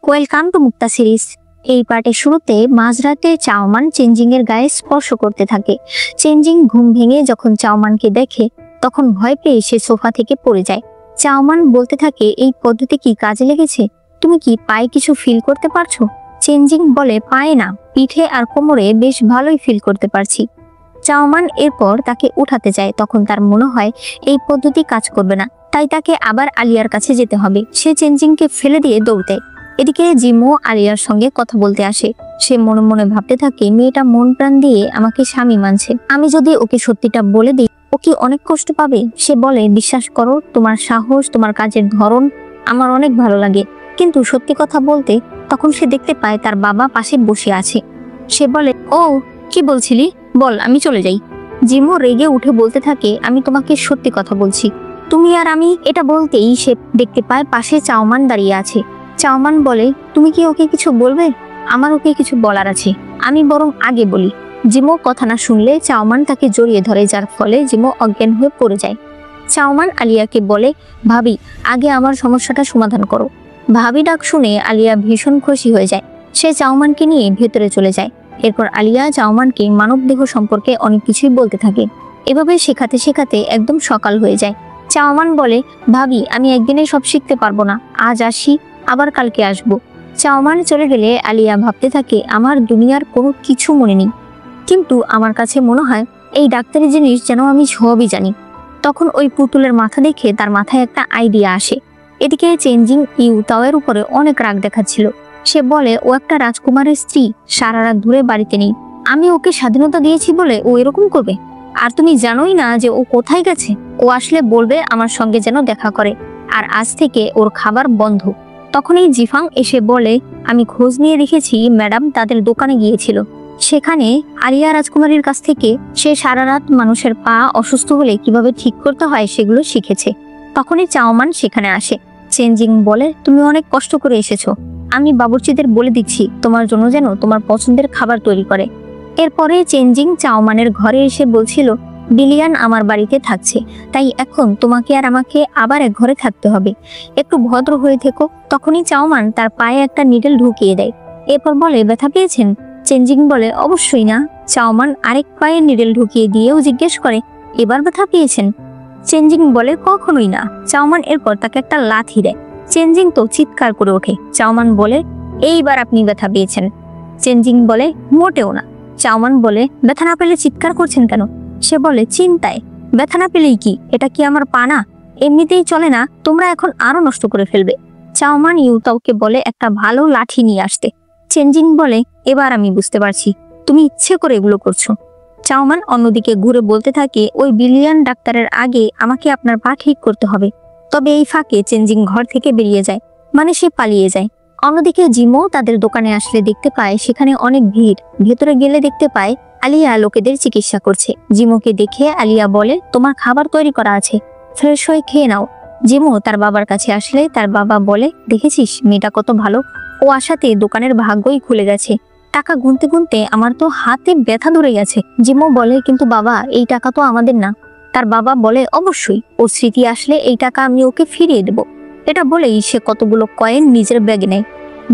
Welcome to Mukta series. এই পার্টের শুরুতে মাঝরাতে চাওমান চেঞ্জিং এর গায়ে স্পর্শ করতে থাকে। চেঞ্জিং ঘুম ভেঙে যখন চাওমানকে দেখে তখন ভয় পেয়ে সে সোফা থেকে পড়ে যায়। চাওমান বলতে থাকে, এই পদ্ধতি কি কাজে লেগেছে? তুমি কি পায়ে কিছু ফিল করতে পারছো? চেঞ্জিং বলে, পায়ে না, পিঠে আর কোমরে বেশ ভালোই ফিল করতে পারছি। চাওমান এরপর তাকে উঠাতে যায়, তখন তার মনে হয় এই পদ্ধতি কাজ করবে না, তাই তাকে আবার আলিয়ার কাছে যেতে হবে। সে চেঞ্জিংকে ফেলে দিয়ে দৌড় দেয়। এদিকে জিমো আলিয়ার সঙ্গে কথা বলতে আসে। সে মনে মনে ভাবতে থাকে, মেয়েটা মন প্রাণ দিয়ে আমাকে স্বামী মানছে, আমি যদি ওকে সত্যিটা বলে দিই ও কি অনেক কষ্ট পাবে। সে বলে, বিশ্বাস করো, তোমার সাহস, তোমার কাজের ধরন আমার অনেক ভালো লাগে। কিন্তু সত্যি কথা বলতে তখন সে দেখতে পায় তার বাবা পাশে বসে আছে। সে বলে, ও কি বলছিলি, বল, আমি চলে যাই। জিমো রেগে উঠে বলতে থাকে, আমি তোমাকে সত্যি কথা বলছি, তুমি আর আমি। এটা বলতেই সে দেখতে পায় পাশে চাওমান দাঁড়িয়ে আছে। চাওমান বলে, তুমি কি ওকে কিছু বলবে? আমার ওকে কিছু বলার আছে, আমি বরং আগে বলি। জিমো কথা না শুনলে চাওমান তাকে জড়িয়ে ধরে, যার ফলে জিমো অজ্ঞান হয়ে পড়ে যায়। চাওমান আলিয়াকে বলে, ভাবি, আগে আমার সমস্যাটা সমাধান করো। ভাবি ডাক শুনে আলিয়া ভীষণ খুশি হয়ে যায়। সে চাওমানকে নিয়ে ভেতরে চলে যায়। এরপর আলিয়া চাওমানকে মানব দেহ সম্পর্কে অনেক কিছুই বলতে থাকে। এভাবে শেখাতে শেখাতে একদম সকাল হয়ে যায়। চাওমান বলে, ভাবি, আমি একদিনে সব শিখতে পারবো না, আজ আসি, আবার কালকে আসবো। চাওমান চলে গেলে আলিয়া ভাবতে থাকে, আমার দুনিয়ার কোনো কিছু মনে নেই, কিন্তু আমার কাছে মনে হয় এই ডাক্তারি জিনিস যেন আমি সবই জানি। তখন ওই পুতুলের মাথা দেখে তার মাথায় একটা আইডিয়া আসে। এদিকে চেঞ্জিং ইউতাওয়ের উপরে অনেক রাগ দেখাচ্ছিল। সে বলে, ও একটা রাজকুমারের স্ত্রী, সারা রাত ধরে বাড়িতে নেই, আমি ওকে স্বাধীনতা দিয়েছি বলে ও এরকম করবে? আর তুমি জানোই না যে ও কোথায় গেছে? ও আসলে বলবে আমার সঙ্গে যেন দেখা করে, আর আজ থেকে ওর খাবার বন্ধ। তখনই জিফাং এসে বলে, আমি খোঁজ নিয়ে দেখেছি ম্যাডাম তাদের দোকানে গিয়েছিল, সেখানে আলিয়া রাজকুমারীর কাছ থেকে সে সারা রাত মানুষের পা অসুস্থ হলে কিভাবে ঠিক করতে হয় সেগুলো শিখেছে। তখনই চাওমান সেখানে আসে। চেঞ্জিং বলে, তুমি অনেক কষ্ট করে এসেছো, আমি বাবুর্চিদের বলে দিচ্ছি তোমার জন্য যেন তোমার পছন্দের খাবার তৈরি করে। এরপরে চেঞ্জিং চাওমানের ঘরে এসে বলছিল, বিলিয়ান আমার বাড়িতে থাকছে, তাই এখন তোমাকে আর আমাকে আবার এক ঘরে থাকতে হবে, একটু ভদ্র হয়ে থেকো। তখনই চাওমান তার পায়ে একটা নিডেল ঢুকিয়ে দেয়। এরপর বলে, ব্যথা পেয়েছেন? চেঞ্জিং বলে, অবশ্যই না। চাওমান আরেক পায়ে নিডেল ঢুকিয়ে দিয়েও জিজ্ঞেস করে, এবার ব্যথা পেয়েছেন? চেঞ্জিং বলে, কখনোই না। চাওমান এরপর তাকে একটা লাথি দেয়। চেঞ্জিং তো চিৎকার করে ওঠে। চাওমান বলে, এইবার আপনি ব্যথা পেয়েছেন? চেঞ্জিং বলে, মোটেও না। চাওমান বলে, ব্যথা না পেলে চিৎকার করছেন কেন? সে বলে, চিন্তায়। ব্যথা না পেলেই কি, এটা কি আমার পা না? এমনিতেই চলে না, তোমরা এখন আরো নষ্ট করে ফেলবে। চাওমান ইউতাওকে বলে একটা ভালো লাঠি নিয়ে আসতে। চেঞ্জিং বলে, এবার আমি বুঝতে পারছি, তুমি ইচ্ছে করে এগুলো করছো। চাওমান অন্যদিকে ঘুরে বলতে থাকে, ওই বিলিয়ন ডাক্তারের আগে আমাকে আপনার পা ঠিক করতে হবে। তবে এই ফাঁকে চেঞ্জিং ঘর থেকে বেরিয়ে যায়, মানে সে পালিয়ে যায়। অন্যদিকে জিমো তাদের দোকানে আসলে দেখতে পায় সেখানে অনেক ভিড়। ভেতরে গেলে দেখতে পায় আলিয়া লোকেদের চিকিৎসা করছে। জিমোকে দেখে আলিয়া বলে, তোমার খাবার তৈরি করা আছে, ফ্রেশ হয়ে খেয়ে নাও। জিমো তার বাবার কাছে আসলে তার বাবা বলে, দেখেছিস মেয়েটা কত ভালো, ও আসাতে দোকানের ভাগ্যই খুলে গেছে। টাকা গুনতে গুনতে আমার তো হাতে ব্যথা ধরে গেছে। জিমো বলে, কিন্তু বাবা, এই টাকা তো আমাদের না। তার বাবা বলে, অবশ্যই, ওর স্মৃতি আসলে এই টাকা আমি ওকে ফিরিয়ে দেব। এটা বলেই সে কতগুলো কয়েন নিজের ব্যাগে নেয়।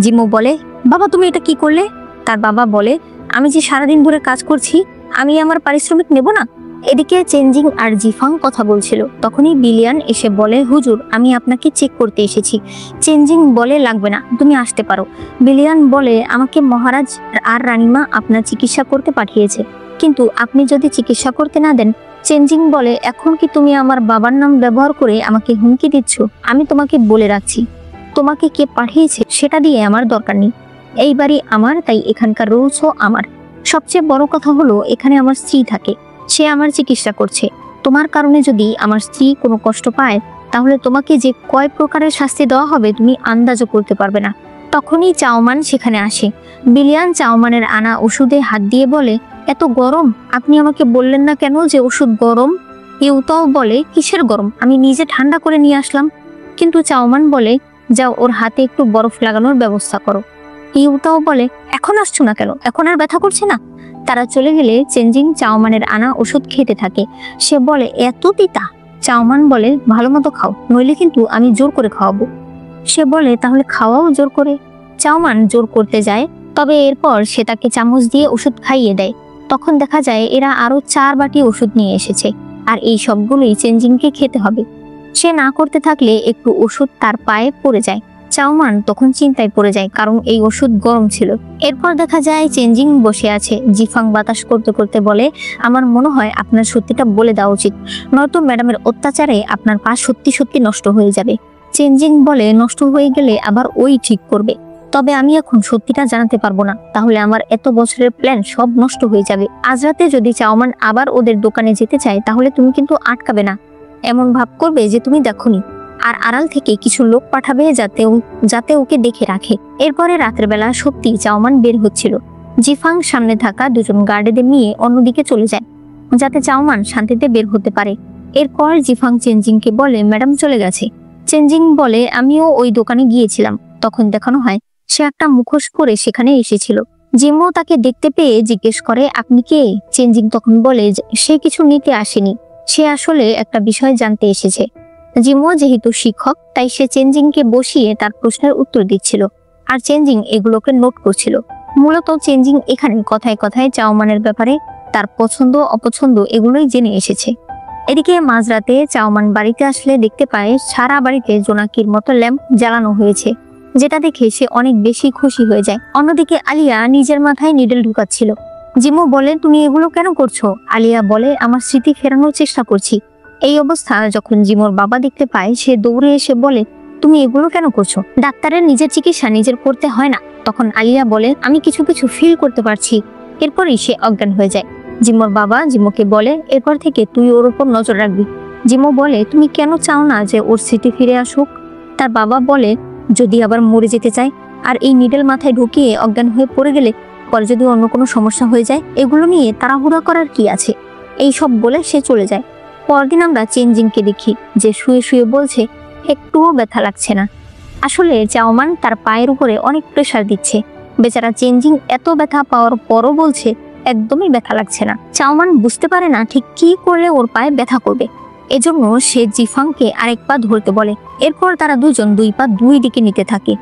জিমো বলে, বাবা, তুমি এটা কি করলে? তার বাবা বলে, আমি যে সারাদিন ধরে কাজ করছি, আমি আমার পারিশ্রমিক নেব না? এদিকে চেঞ্জিং আর জিফাং কথা বলছিল। তখনই বিলিয়ান এসে বলে, হুজুর, আমি আপনাকে চেক করতে এসেছি। চেঞ্জিং বলে, লাগবে না, তুমি আসতে পারো। বিলিয়ান বলে, আমাকে মহারাজ আর রানীমা আপনার চিকিৎসা করতে পাঠিয়েছে, কিন্তু আপনি যদি চিকিৎসা করতে না দেন। চেঞ্জিং বলে, এখন কি তুমি আমার বাবার নাম ব্যবহার করে আমাকে হুমকি দিচ্ছ? আমি তোমাকে বলে রাখছি, তোমাকে কে পাঠিয়েছে সেটা দিয়ে আমার দরকার নেই। এই বাড়ি আমার, তাই এখানকার রুলসও আমার। সবচেয়ে বড় কথা হলো, এখানে আমার স্ত্রী থাকে, সে আমার চিকিৎসা করছে। তোমার কারণে যদি আমার স্ত্রী কোনো কষ্ট পায়, তাহলে তোমাকে যে কয় প্রকারের শাস্তি দেওয়া হবে তুমি আন্দাজও করতে পারবে না। তখনই চাওমান সেখানে আসে। বিলিয়ান চাওমানের আনা ওষুধে হাত দিয়ে বলে, এত গরম, আপনি আমাকে বললেন না কেন যে ওষুধ গরম? ইউতাও বলে, কিসের গরম, আমি নিজে ঠান্ডা করে নিয়ে আসলাম। কিন্তু চাওমান বলে, যাও, ওর হাতে একটু বরফ লাগানোর ব্যবস্থা করো। ইউতাও বলে, এখন আসছো না কেন, এখন আর ব্যথা করছে না? তারা চলে গেলে চেঞ্জিং চাওমানের আনা ওষুধ খেতে থাকে। সে বলে, এত তিতা? চাওমান বলে, ভালো মতো খাও, নইলে কিন্তু আমি জোর করে খাওয়াবো। সে বলে, তাহলে খাওয়াও জোর করে। চাওমান জোর করতে যায়, তবে এরপর সে তাকে চামচ দিয়ে ওষুধ খাইয়ে দেয়। তখন দেখা যায় এরা আরো 4 বাটি ওষুধ নিয়ে এসেছে, আর এই সবগুলোই চেনজিংকে খেতে হবে। সে না করতে থাকলে একটু ওষুধ তার পায়ে পড়ে যায়। চাওমান তখন চিন্তায় পড়ে যায়, কারণ এই ওষুধ গরম ছিল। এরপর দেখা যায় চেনজিং বসে আছে। জিফাং বাতাস করতে করতে বলে, আমার মনে হয় আপনার সত্যিটা বলে দেওয়া উচিত, নয়তো ম্যাডামের অত্যাচারে আপনার পা সত্যি সত্যি নষ্ট হয়ে যাবে। চেনজিং বলে, নষ্ট হয়ে গেলে আবার ওই ঠিক করবে, তবে আমি এখন সত্যিটা জানাতে পারবো না, তাহলে আমার এত বছরের প্ল্যান সব নষ্ট হয়ে যাবে। আজ রাতে যদি চাওমান আবার ওদের দোকানে যেতে চায়, তাহলে তুমি কিন্তু আটকাবে না, এমন ভাব করবে যে তুমি দেখোনি, আর আড়াল থেকে কিছু লোক পাঠাবে যাতে ওকে দেখে রাখে। এরপরে রাতের বেলা সত্যি চাওমান বের হচ্ছিল। জিফাং সামনে থাকা দুজন গার্ডেদের নিয়ে অন্যদিকে চলে যায়, যাতে চাওমান শান্তিতে বের হতে পারে। এরপর জিফাং চেনজিংকে বলে, ম্যাডাম চলে গেছে। চেনজিং বলে, আমিও ওই দোকানে গিয়েছিলাম। তখন দেখানো হয় সে একটা মুখোশ পরে সেখানে এসেছিল। জিমও তাকে দেখতে পেয়ে জিজ্ঞেস করে, আপনি কে? চেনজিং তখন বলে সে কিছু নিতে আসেনি, সে আসলে একটা বিষয় জানতে এসেছে। জিমো যেহেতু শিক্ষক, তাই সে চেনজিংকে বসিয়ে তার প্রশ্নের উত্তর দিচ্ছিল, আর চেনজিং এগুলোকে নোট করছিল। মূলত চেনজিং এখানে কথায় কথায় চাওমানের ব্যাপারে, তার পছন্দ অপছন্দ এগুলোই জেনে এসেছে। এদিকে মাঝরাতে চাওমান বাড়িতে আসলে দেখতে পায় সারা বাড়িতে জোনাকির মতো ল্যাম্প জ্বালানো হয়েছে, যেটা দেখে সে অনেক বেশি খুশি হয়ে যায়। অন্যদিকে আলিয়া নিজের মাথায় নিডেল ঢুকাচ্ছিল। জিমো বলে, তুমি এগুলো কেন করছো? আলিয়া বলে, আমার স্মৃতি ফেরানোর চেষ্টা করছি। এই অবস্থা যখন জিমোর বাবা দেখতে পায়, সে দৌড়ে এসে বলে, তুমি এগুলো কেন করছো? ডাক্তারের নিজের চিকিৎসা নিজের করতে হয় না? তখন আলিয়া বলে, আমি কিছু কিছু ফিল করতে পারছি। এরপরই সে অজ্ঞান হয়ে যায়। জিমোর বাবা জিমোকে বলে, এরপর থেকে তুই ওর উপর নজর রাখবি। জিমো বলে, তুমি কেন চাও না যে ওর স্মৃতি ফিরে আসুক? তার বাবা বলে, যদি আবার মরে যেতে চায়, আর এই নিডেল মাথায় ঢুকিয়ে অজ্ঞান হয়ে পড়ে গেলে পরে যদি অন্য কোনো সমস্যা হয়ে যায়, এগুলো নিয়ে তাড়াহুড়া করার কি আছে? এই সব বলে সে চলে যায়। পরদিন আমরা চেনজিংকে দেখি যে শুয়ে শুয়ে বলছে, একটুও ব্যথা লাগছে না। আসলে চাওমান তার পায়ের উপরে অনেক প্রেসার দিচ্ছে। বেচারা চেনজিং এত ব্যথা পাওয়ার পরও বলছে একদমই ব্যথা লাগছে না। চাওমান বুঝতে পারে না ঠিক কি করলে ওর পায়ে ব্যথা করবে, এজন্য সে জিফাংকে আরেক পা ধরতে বলে। এরপর তারা দুজন দুই পা দুই দিকে নিতে থাকে।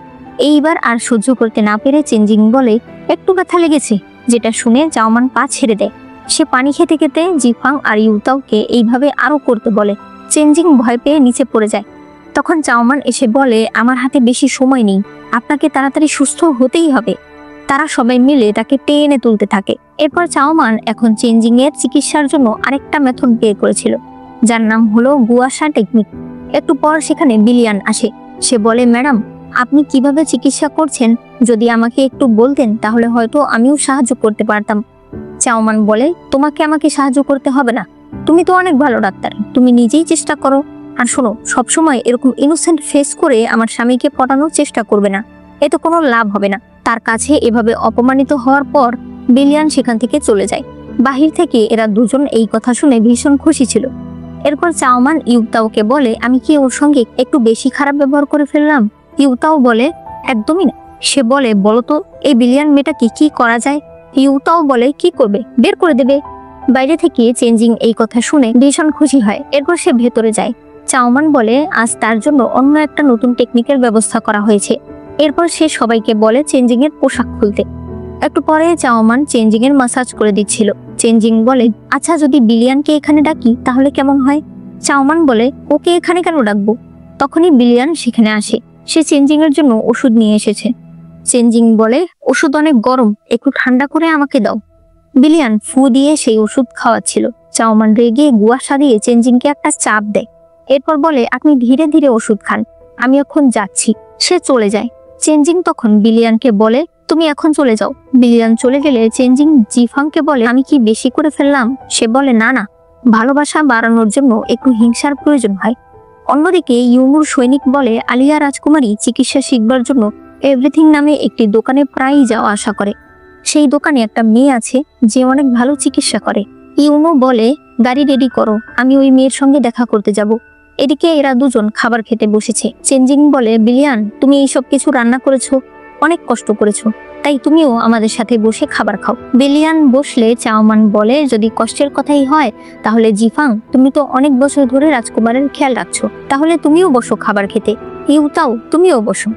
এইবার আর সহ্য করতে না পেরে চেনজিং বলে, একটু ব্যথা লেগেছে, যেটা শুনে চাওমান পা ছেড়ে দেয়। সে পানি খেতে খেতে জিফাং আর ইউতাওকে এইভাবে আরো করতে বলে। চেনজিং ভয় পেয়ে নিচে পড়ে যায়। তখন চাওমান এসে বলে, আমার হাতে বেশি সময় নেই, আপনাকে তাড়াতাড়ি সুস্থ হতেই হবে। তারা সবাই মিলে তাকে টেনে তুলতে থাকে। এরপর চাওমান এখন চেনজিং এর চিকিৎসার জন্য আরেকটা মেথড বের করেছিল, যার নাম হলো গুয়াশা টেকনিক। একটু পর সেখানে বিলিয়ান আসে। সে বলে, ম্যাডাম আপনি কিভাবে চিকিৎসা করছেন, যদি আমাকে একটু বলতেন তাহলে হয়তো আমিও সাহায্য করতে পারতাম। চাওমান বলে, তোমাকে আমাকে সাহায্য করতে হবে না, তুমি তো অনেক ভালো ডাক্তার, তুমি নিজেই চেষ্টা করো। আর শোনো, সবসময় এরকম ইনোসেন্ট ফেস করে আমার স্বামীকে পটানোর চেষ্টা করবে না, এতে কোনো লাভ হবে না। তার কাছে এভাবে অপমানিত হওয়ার পর বিলিয়ান সেখান থেকে চলে যায়। বাহির থেকে এরা দুজন এই কথা শুনে ভীষণ খুশি ছিল। এরপর চাওমান ইউতাওকে বলে, আমি কি ওর সঙ্গে একটু বেশি খারাপ ব্যবহার করে ফেললাম? ইউতাও বলে, একদমই না। সে বলে, বলতো এই বিলিয়ান মেয়েটাকে কি করা যায়? ইউতাও বলে, কি করবে, বের করে দেবে। বাইরে থেকে চেনজিং এই কথা শুনে ভীষণ খুশি হয়। এরপর সে ভেতরে যায়। চাওমান বলে, আজ তার জন্য অন্য একটা নতুন টেকনিকের ব্যবস্থা করা হয়েছে। এরপর সে সবাইকে বলে চেনজিং এর পোশাক খুলতে। একটু পরে চাওমান চেনজিং এর মাসাজ করে দিচ্ছিল। চেনজিং বলে, আচ্ছা যদি বিলিয়ানকে এখানে ডাকি তাহলে কেমন হয়? চাওমান বলে, ওকে এখানে কেন ডাকবো? তখনই বিলিয়ান সেখানে আসে। সে চেনজিং এর জন্য ওষুধ নিয়ে এসেছে। চেনজিং বলে, ওষুধ অনেক গরম, একটু ঠান্ডা করে আমাকে দাও। বিলিয়ান ফু দিয়ে সেই ওষুধ খাওয়াচ্ছিল। চাওমান রেগে গুয়াশা দিয়ে চেনজিংকে একটা চাপ দেয়। এরপর বলে, আপনি ধীরে ধীরে ওষুধ খান, আমি এখন যাচ্ছি। সে চলে যায়। চেনজিং তখন বিলিয়ানকে বলে, তুমি এখন চলে যাও। বিলিয়ান চলে গেলে চেনজিং জিফাংকে বলে, আমি কি বেশি করে ফেললাম? সে বলে, না না, ভালোবাসা বাড়ানোর জন্য একটু হিংসার প্রয়োজন হয়। অন্যদিকে ইউনুর সৈনিক বলে, আলিয়া রাজকুমারী চিকিৎসা শিখবার জন্য এভরিথিং নামে একটি দোকানে প্রায়ই যাওয়া আসা করে। সেই দোকানে একটা মেয়ে আছে যে অনেক ভালো চিকিৎসা করে। ইউনু বলে, গাড়ি রেডি করো, আমি ওই মেয়ের সঙ্গে দেখা করতে যাব। এদিকে এরা দুজন খাবার খেতে বসেছে। চেনজিং বলে, বিলিয়ান তুমি এইসব কিছু রান্না করেছো, অনেক কষ্ট করেছো, তাই তুমিও আমাদের সাথে বসে খাবার খাও। বিলিয়ান বসলে চাওমান বলে, যদি কষ্টের কথাই হয় তাহলে জিফাং, তুমি তো অনেক বছর ধরে রাজকুমারের খেয়াল রাখছো, তাহলে তুমিও বসো খাবার খেতে। ইউতাও তুমিও বসো।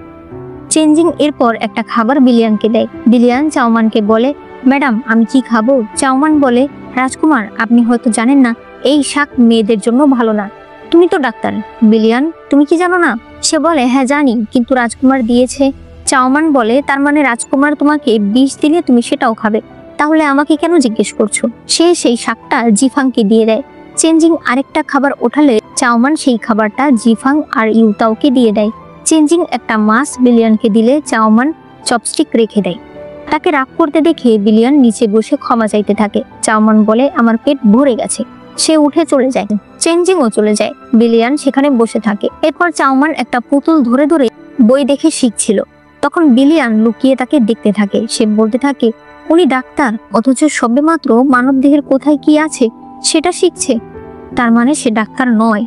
চেঞ্জিং এরপর একটা খাবার বিলিয়ানকে দেয়। বিলিয়ান চাওমানকে বলে, ম্যাডাম আমি কি খাবো? চাওমান বলে, রাজকুমার আপনি হয়তো জানেন না, এই শাক মেয়েদের জন্য ভালো না। তুমি তো ডাক্তার। বিলিয়ান, তুমি কি জানো না? সে বলে, হ্যাঁ জানি, কিন্তু রাজকুমার দিয়েছে। চাওমান বলে, তার মানে রাজকুমার তোমাকে বিষ দিলে তুমি সেটাও খাবে, তাহলে আমাকে কেন জিজ্ঞেস করছো? সে সেই শাকটা জিফাংকে দিয়ে দেয়। চেঞ্জিং আরেকটা খাবার ওঠালে চাওমান সেই খাবারটা জিফাং আর ইউতাওকে দিয়ে দেয়। চেঞ্জিং একটা মাছ বিলিয়ানকে দিলে চাওমান চপস্টিক রেখে দেয়। তাকে রাগ করতে দেখে বিলিয়ান নিচে বসে ক্ষমা চাইতে থাকে। চাওমান বলে, আমার পেট ভরে গেছে। সে উঠে চলে যায়। চেঞ্জিংও চলে যায়। বিলিয়ান সেখানে বসে থাকে। এরপর চাওমান একটা পুতুল ধরে ধরে বই দেখে শিখছিল। তখন বিলিয়ান লুকিয়ে তাকে দেখতে থাকে। সে বলতে থাকে, উনি ডাক্তার, অথচ সবেমাত্র মানব দেহের কোথায় কি আছে সেটা শিখছে, তার মানে সে ডাক্তার নয়।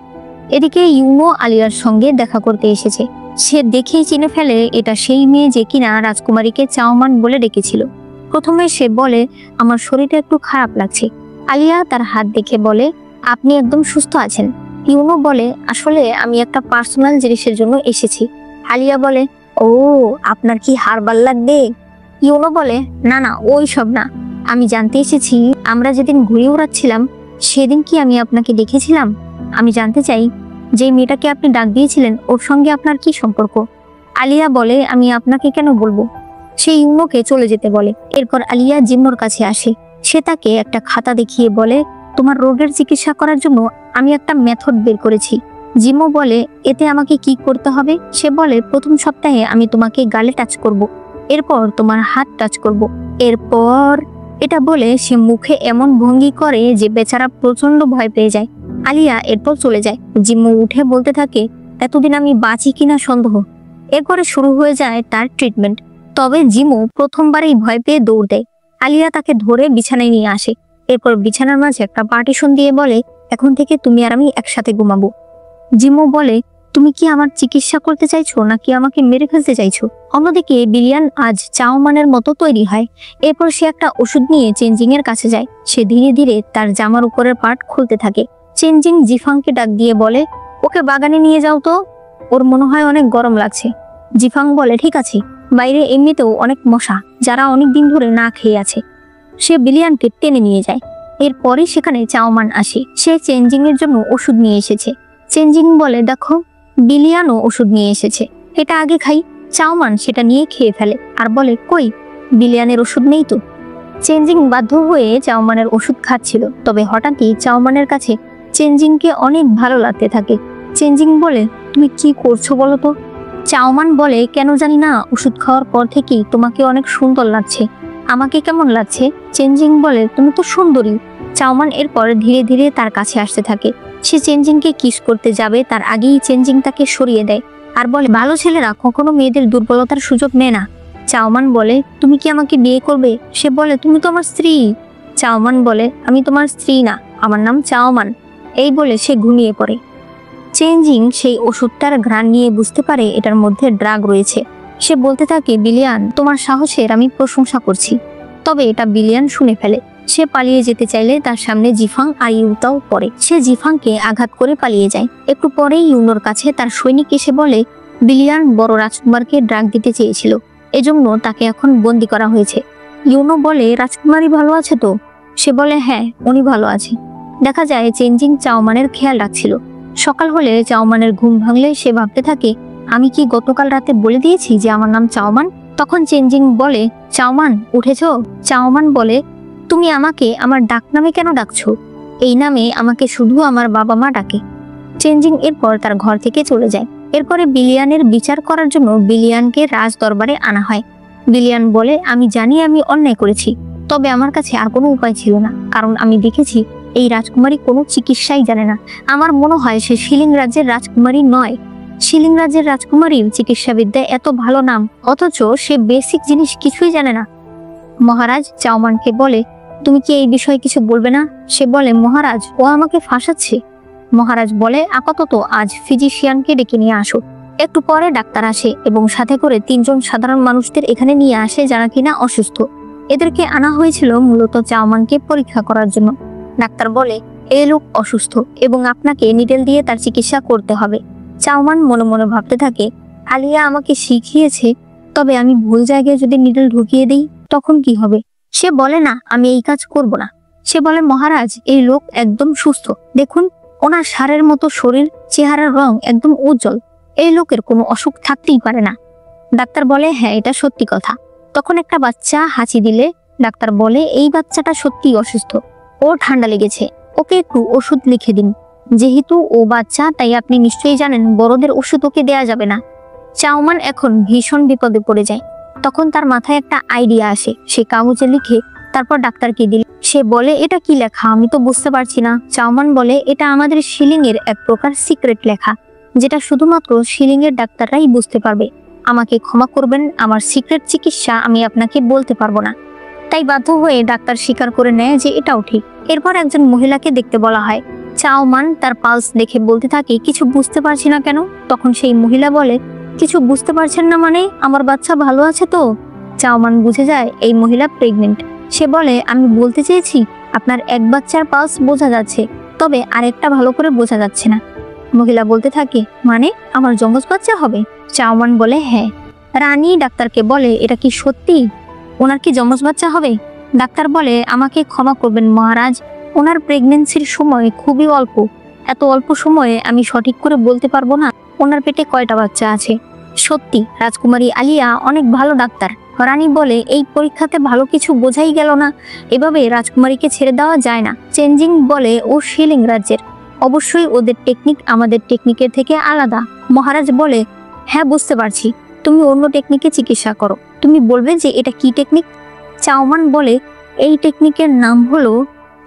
এদিকে ইউনো আলিয়ার সঙ্গে দেখা করতে এসেছে। সে দেখেই চিনে ফেলে এটা সেই মেয়ে যে কিনা রাজকুমারীকে চাওমান বলে ডেকেছিল। প্রথমে সে বলে, আমার শরীরটা একটু খারাপ লাগছে। আলিয়া তার হাত দেখে বলে, আপনি একদম সুস্থ আছেন। ইউনো বলে, আসলে আমি একটা পার্সোনাল জিনিসের জন্য এসেছি। আলিয়া বলে, ও আপনার কি হারবাল লাগবে? ইউনো বলে, না না ওই সব না, আমি জানতে এসেছি আমরা যেদিন ঘুরে উড়াচ্ছিলাম সেদিন কি আমি আপনাকে দেখেছিলাম? আমি জানতে চাই যে মেয়েটাকে আপনি ডাক দিয়েছিলেন ওর সঙ্গে আপনার কি সম্পর্ক? আলিয়া বলে, আমি আপনাকে কেন বলবো? সে ইউনোকে চলে যেতে বলে। এরপর আলিয়া জিম্মোর কাছে আসে। সে তাকে একটা খাতা দেখিয়ে বলে, তোমার রোগের চিকিৎসা করার জন্য আমি একটা মেথড বের করেছি। জিম্মো বলে, এতে আমাকে কি করতে হবে? সে বলে, প্রথম সপ্তাহে আমি তোমাকে গালে টাচ করব, এরপর তোমার হাত টাচ করব, এরপর এটা বলে সে মুখে এমন ভঙ্গি করে যে বেচারা প্রচন্ড ভয় পেয়ে যায়। আলিয়া এরপর চলে যায়। জিম্মো উঠে বলতে থাকে, এতদিন আমি বাঁচি কিনা সন্দেহ। এরপরে শুরু হয়ে যায় তার ট্রিটমেন্ট। তবে জিম্মো প্রথমবারেই ভয় পেয়ে দৌড় দেয়। আলিয়া তাকে ধরে বিছানায় নিয়ে আসে। এরপর বিছানার মাঝে একটা পার্টিশন দিয়ে বলে, এখন থেকে তুমি আর আমি একসাথে ঘুমাবো। জিম্মো বলে, তুমি কি আমার চিকিৎসা করতে চাইছো নাকি আমাকে মেরে ফেলতে চাইছো? অন্যদিকে বিলিয়ান আজ চাওমানের মতো তৈরি হয়। এরপর সে একটা ওষুধ নিয়ে চেঞ্জিং এর কাছে যায়। সে ধীরে ধীরে তার জামার উপরের পার্ট খুলতে থাকে। চেঞ্জিং জিফাংকে ডাক দিয়ে বলে, ওকে বাগানে নিয়ে যাও তো, ওর মনে হয় অনেক গরম লাগছে। জিফাং বলে, ঠিক আছে, বাইরে এমনিতেও অনেক মশা যারা অনেক দিন ধরে না খেয়ে আছে। সে বিলিয়ানকে টেনে নিয়ে যায়। এরপরে সেখানে চাওমান আসে। সে চেঞ্জিং এর জন্য ওষুধ নিয়ে এসেছে। চেঞ্জিং বলে, দেখো বিলিয়ানও ওষুধ নিয়ে এসেছে, এটা আগে খাই। চাওমান সেটা নিয়ে খেয়ে ফেলে আর বলে, কই বিলিয়ানের ওষুধ নেই তো। চেঞ্জিং বাধ্য হয়ে চাওমানের ওষুধ খাচ্ছিল। তবে হঠাৎই চাওমানের কাছে চেঞ্জিংকে অনেক ভালো লাগতে থাকে। চেঞ্জিং বলে, তুমি কি করছো বলো তো? চাওমান বলে, কেন জানি না, ওষুধ খাওয়ার পর থেকেই তোমাকে অনেক সুন্দর লাগছে। আমাকে কেমন লাগছে? চেঞ্জিং বলে, তুমি তো সুন্দরী। চাওমান এরপর ধীরে ধীরে তার কাছে আসতে থাকে। সে চেঞ্জিংকে কিস করতে যাবে তার আগেই চেঞ্জিং তাকে সরিয়ে দেয় আর বলে, ভালো ছেলেরা কখনো মেয়েদের দুর্বলতার সুযোগ নেয় না। চাওমান বলে, তুমি কি আমাকে বিয়ে করবে? সে বলে, তুমি তো আমার স্ত্রী। চাওমান বলে, আমি তোমার স্ত্রী না, আমার নাম চাওমান। এই বলে সে ঘুমিয়ে পড়ে। চেঞ্জিং সেই ওষুধটার ঘ্রাণ নিয়ে বুঝতে পারে এটার মধ্যে ড্রাগ রয়েছে। সে বলতে থাকে, বিলিয়ান তোমার সাহসের আমি প্রশংসা করছি। তবে এটা বিলিয়ান শুনে ফেলে। সে পালিয়ে যেতে চাইলে তার সামনে জিফাং আর ইউতাও পড়ে। সে জিফাংকে আঘাত করে পালিয়ে যায়। একটু পরেই ইউনোর কাছে তার সৈনিক এসে বলে, বিলিয়ান বড় রাজকুমারকে ড্রাগ দিতে চেয়েছিল, এজন্য তাকে এখন বন্দি করা হয়েছে। ইউনো বলে, রাজকুমারী ভালো আছে তো? সে বলে, হ্যাঁ উনি ভালো আছে। দেখা যায় চেঞ্জিং চাওমানের খেয়াল রাখছিল। সকাল হলে চাওমানের ঘুম ভাঙলে সে ভাবতে থাকে, আমি কি গতকাল রাতে বলে দিয়েছি যে আমার নাম চাওমান? তখন চেঞ্জিং বলে, চাওমান উঠেছো? চাওমান বলে, তুমি আমাকে আমার ডাক নামে কেন ডাকছো? এই নামে আমাকে শুধু আমার বাবা মা ডাকে। চেঞ্জিং এরপর তার ঘর থেকে চলে যায়। এরপরে বিলিয়ানের বিচার করার জন্য বিলিয়ানকে রাজ দরবারে আনা হয়। বিলিয়ান বলে, আমি জানি আমি অন্যায় করেছি, তবে আমার কাছে আর কোনো উপায় ছিল না, কারণ আমি দেখেছি এই রাজকুমারী কোনো চিকিৎসাই জানে না। আমার মনে হয় সে শিলিং রাজ্যের রাজকুমারী নয়। শিলিং রাজ্যের রাজকুমারীর চিকিৎসাবিদ্যায় এত ভালো নাম, অথচ সে বেসিক জিনিস কিছুই জানে না। মহারাজ চাওমানকে বলে, তুমি কি এই বিষয়ে কিছু বলবে না? সে বলে, মহারাজ ও আমাকে ফাঁসাচ্ছে। মহারাজ বলে, আপাতত আজ ফিজিশিয়ানকে ডেকে নিয়ে আসো। একটু পরে ডাক্তার আসে এবং সাথে করে 3 জন সাধারণ মানুষদের এখানে নিয়ে আসে যারা কিনা অসুস্থ। এদেরকে আনা হয়েছিল মূলত চাওমানকে পরীক্ষা করার জন্য। ডাক্তার বলে, এই লোক অসুস্থ এবং আপনাকে নিডেল দিয়ে তার চিকিৎসা করতে হবে। চাওমান মনে মনে ভাবতে থাকে, আলিয়া আমাকে শিখিয়েছে তবে আমি ভুল জায়গায় যদি নিডল ঢুকিয়ে দিই তখন কি হবে? সে বলে না, আমি এই কাজ করব না। সে বলে, মহারাজ, এই লোক একদম সুস্থ, দেখুন ওনার ষাঁড়ের মতো শরীর, চেহারার রং একদম উজ্জ্বল, এই লোকের কোনো অসুখ থাকতেই পারে না। ডাক্তার বলে, হ্যাঁ এটা সত্যি কথা। তখন একটা বাচ্চা হাঁচি দিলে ডাক্তার বলে, এই বাচ্চাটা সত্যিই অসুস্থ, ও ঠান্ডা লেগেছে, ওকে একটু ওষুধ লিখে দিন। যেহেতু ও বাচ্চা তাই আপনি নিশ্চয়ই জানেন বড়দের ওষুধ ওকে দেয়া যাবে না। চাওমান এখন ভীষণ বিপদে পড়ে যায়। তখন তার মাথায় একটা আইডিয়া আসে, সে কাগজে লিখে তারপর ডাক্তারকে দিল। সে বলে, এটা কি লেখা? আমি তো বুঝতে পারছি না। চাওমান বলে, এটা আমাদের শিলিং এর এক প্রকার সিক্রেট লেখা, যেটা শুধুমাত্র শিলিং এর ডাক্তাররাই বুঝতে পারবে। আমাকে ক্ষমা করবেন, আমার সিক্রেট চিকিৎসা আমি আপনাকে বলতে পারবো না। তাই বাধ্য হয়ে ডাক্তার স্বীকার করে নেয় যে এটাও ঠিক। এরপর একজন মহিলাকে দেখতে বলা হয়। চাওমান তার পালস দেখে বলতে থাকে, কিছু বুঝতে পারছি না কেন? তখন সেই মহিলা বলে, কিছু বুঝতে পারছেন না মানে? আমার বাচ্চা ভালো আছে তো? চাওমান বুঝে যায় এই মহিলা প্রেগনেন্ট। সে বলে, আমি বলতে চেয়েছি আপনার এক বাচ্চার পালস বোঝা যাচ্ছে, তবে আরেকটা ভালো করে বোঝা যাচ্ছে না। মহিলা বলতে থাকে, মানে আমার যমজ বাচ্চা হবে? চাওমান বলে, হ্যাঁ। রানী ডাক্তারকে বলে, এটা কি সত্যি? ওনার কি যমজ বাচ্চা হবে? ডাক্তার বলে, আমাকে ক্ষমা করবেন মহারাজ, ওনার প্রেগনেন্সির সময় খুবই অল্প, এত অল্প সময়ে আমি সঠিক করে বলতে পারবো না ওনার পেটে কয়টা বাচ্চা আছে। সত্যি রাজকুমারী আলিয়া অনেক ভালো ডাক্তার। রানী বলে, এই পরীক্ষাতে ভালো কিছু বোঝাই গেল না, এভাবে রাজকুমারীকে ছেড়ে দেওয়া যায় না। চেঞ্জিং বলে, ও শিলিং রাজ্যের, অবশ্যই ওদের টেকনিক আমাদের টেকনিকের থেকে আলাদা। মহারাজ বলে, হ্যাঁ বুঝতে পারছি, তুমি অন্য টেকনিকে চিকিৎসা করো, তুমি বলবে যে এটা কি টেকনিক? চাওমান বলে, এই টেকনিকের নাম হলো।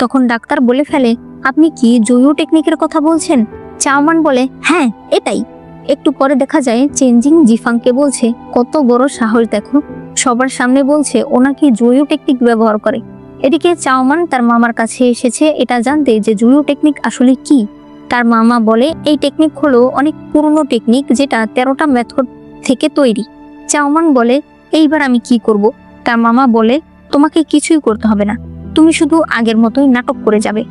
তখন ডাক্তার বলে ফেলে, আপনি কি জয়ু টেকনিকের কথা বলছেন? চাওমান বলে, হ্যাঁ এটাই। একটু পরে দেখা যায় চেঞ্জিং জিফাংকে বলছে, কত বড় সাহস দেখো, সবার সামনে বলছে ও নাকি জয়ু টেকনিক ব্যবহার করে। এদিকে চাওমান তার মামার কাছে এসেছে এটা জানতে যে জয়ু টেকনিক আসলে কি। তার মামা বলে, এই টেকনিক হলো অনেক পুরনো টেকনিক, যেটা 13টা মেথড থেকে তৈরি। চাওমান বলে, এইবার আমি কি করব? তার মামা বলে, তোমাকে কিছুই করতে হবে না, তুমি শুধু আগের মতোই নাটক করে যাবে।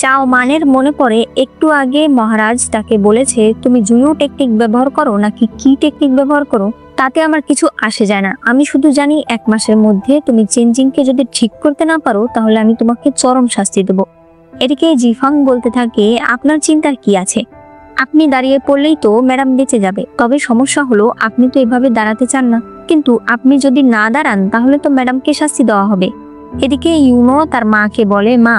চাওমানের মনে পড়ে একটু আগে মহারাজ তাকে বলেছে, তুমি জুয়ো টেকনিক ব্যবহার করো নাকি কি টেকনিক ব্যবহার করো তাতে আমার কিছু আসে যায় না, আমি শুধু জানি 1 মাসের মধ্যে তুমি চেঞ্জিংকে যদি ঠিক করতে না পারো তাহলে আমি তোমাকে চরম শাস্তি দেব। এদিকে জিফাং বলতে থাকে, আপনার চিন্তার কি আছে? আপনি দাঁড়িয়ে পড়লেই তো ম্যাডাম বেঁচে যাবে। তবে সমস্যা হলো আপনি তো এভাবে দাঁড়াতে চান না, কিন্তু আপনি যদি না দাঁড়ান তাহলে তো ম্যাডামকে শাস্তি দেওয়া হবে। এদিকে ইউনো তার মাকে বলে, মা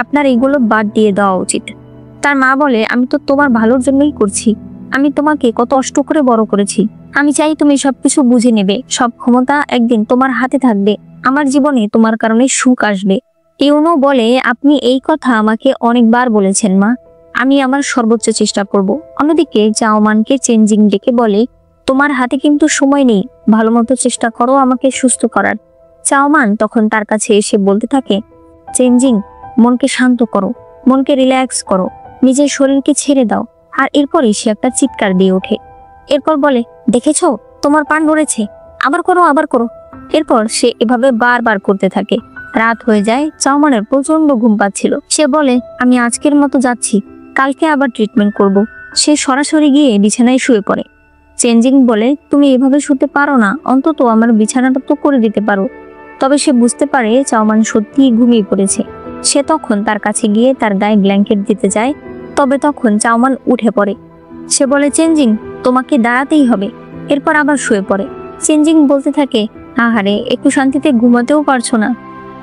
আপনার এগুলো বাদ দিয়ে দেওয়া উচিত। তার মা বলে, আমি তো তোমার ভালোর জন্যই করছি, আমি তোমাকে কত কষ্ট করে বড় করেছি, আমি চাই তুমি সবকিছু বুঝে নেবে, সব ক্ষমতা একদিন তোমার হাতে থাকবে, আমার জীবনে তোমার কারণে সুখ আসবে। ইউনো বলে, আপনি এই কথা আমাকে অনেকবার বলেছেন মা, আমি আমার সর্বোচ্চ চেষ্টা করব। অন্যদিকে চাওমানকে চেঞ্জিং ডেকে বলে, তোমার হাতে কিন্তু সময় নেই, ভালো মতো চেষ্টা করো আমাকে সুস্থ করার। চাওমান তখন তার কাছে এসে বলতে থাকে, চেঞ্জিং মনকে শান্ত করো, মনকে রিল্যাক্স করো, নিজের শরীরকে ছেড়ে দাও। আর এরপরই সে একটা চিৎকার দিয়ে ওঠে। এরপর বলে, দেখেছো তোমার পান নড়েছে, আবার করো আবার করো। এরপর সে এভাবে বারবার করতে থাকে। রাত হয়ে যায়, চাওমানের প্রচন্ড ঘুম পাচ্ছিল। সে বলে, আমি আজকের মতো যাচ্ছি, কালকে আবার ট্রিটমেন্ট করব। সে সরাসরি গিয়ে বিছানায় শুয়ে পড়ে। চেঞ্জিং বলে, তুমি এভাবে শুতে পারো না, অন্তত আমার বিছানাটা তো করে দিতে পারো। তবে সে বুঝতে পারে চাওমান সত্যিই ঘুমিয়ে পড়েছে। সে তখন তার কাছে গিয়ে তার গায়ে ব্ল্যাঙ্কেট দিতে যায়, তবে তখন চাওমান উঠে পড়ে। সে বলে, চেঞ্জিং তোমাকে দাঁড়াতেই হবে। এরপর আবার শুয়ে পড়ে। চেঞ্জিং বলতে থাকে, আহারে একটু শান্তিতে ঘুমাতেও পারছো না।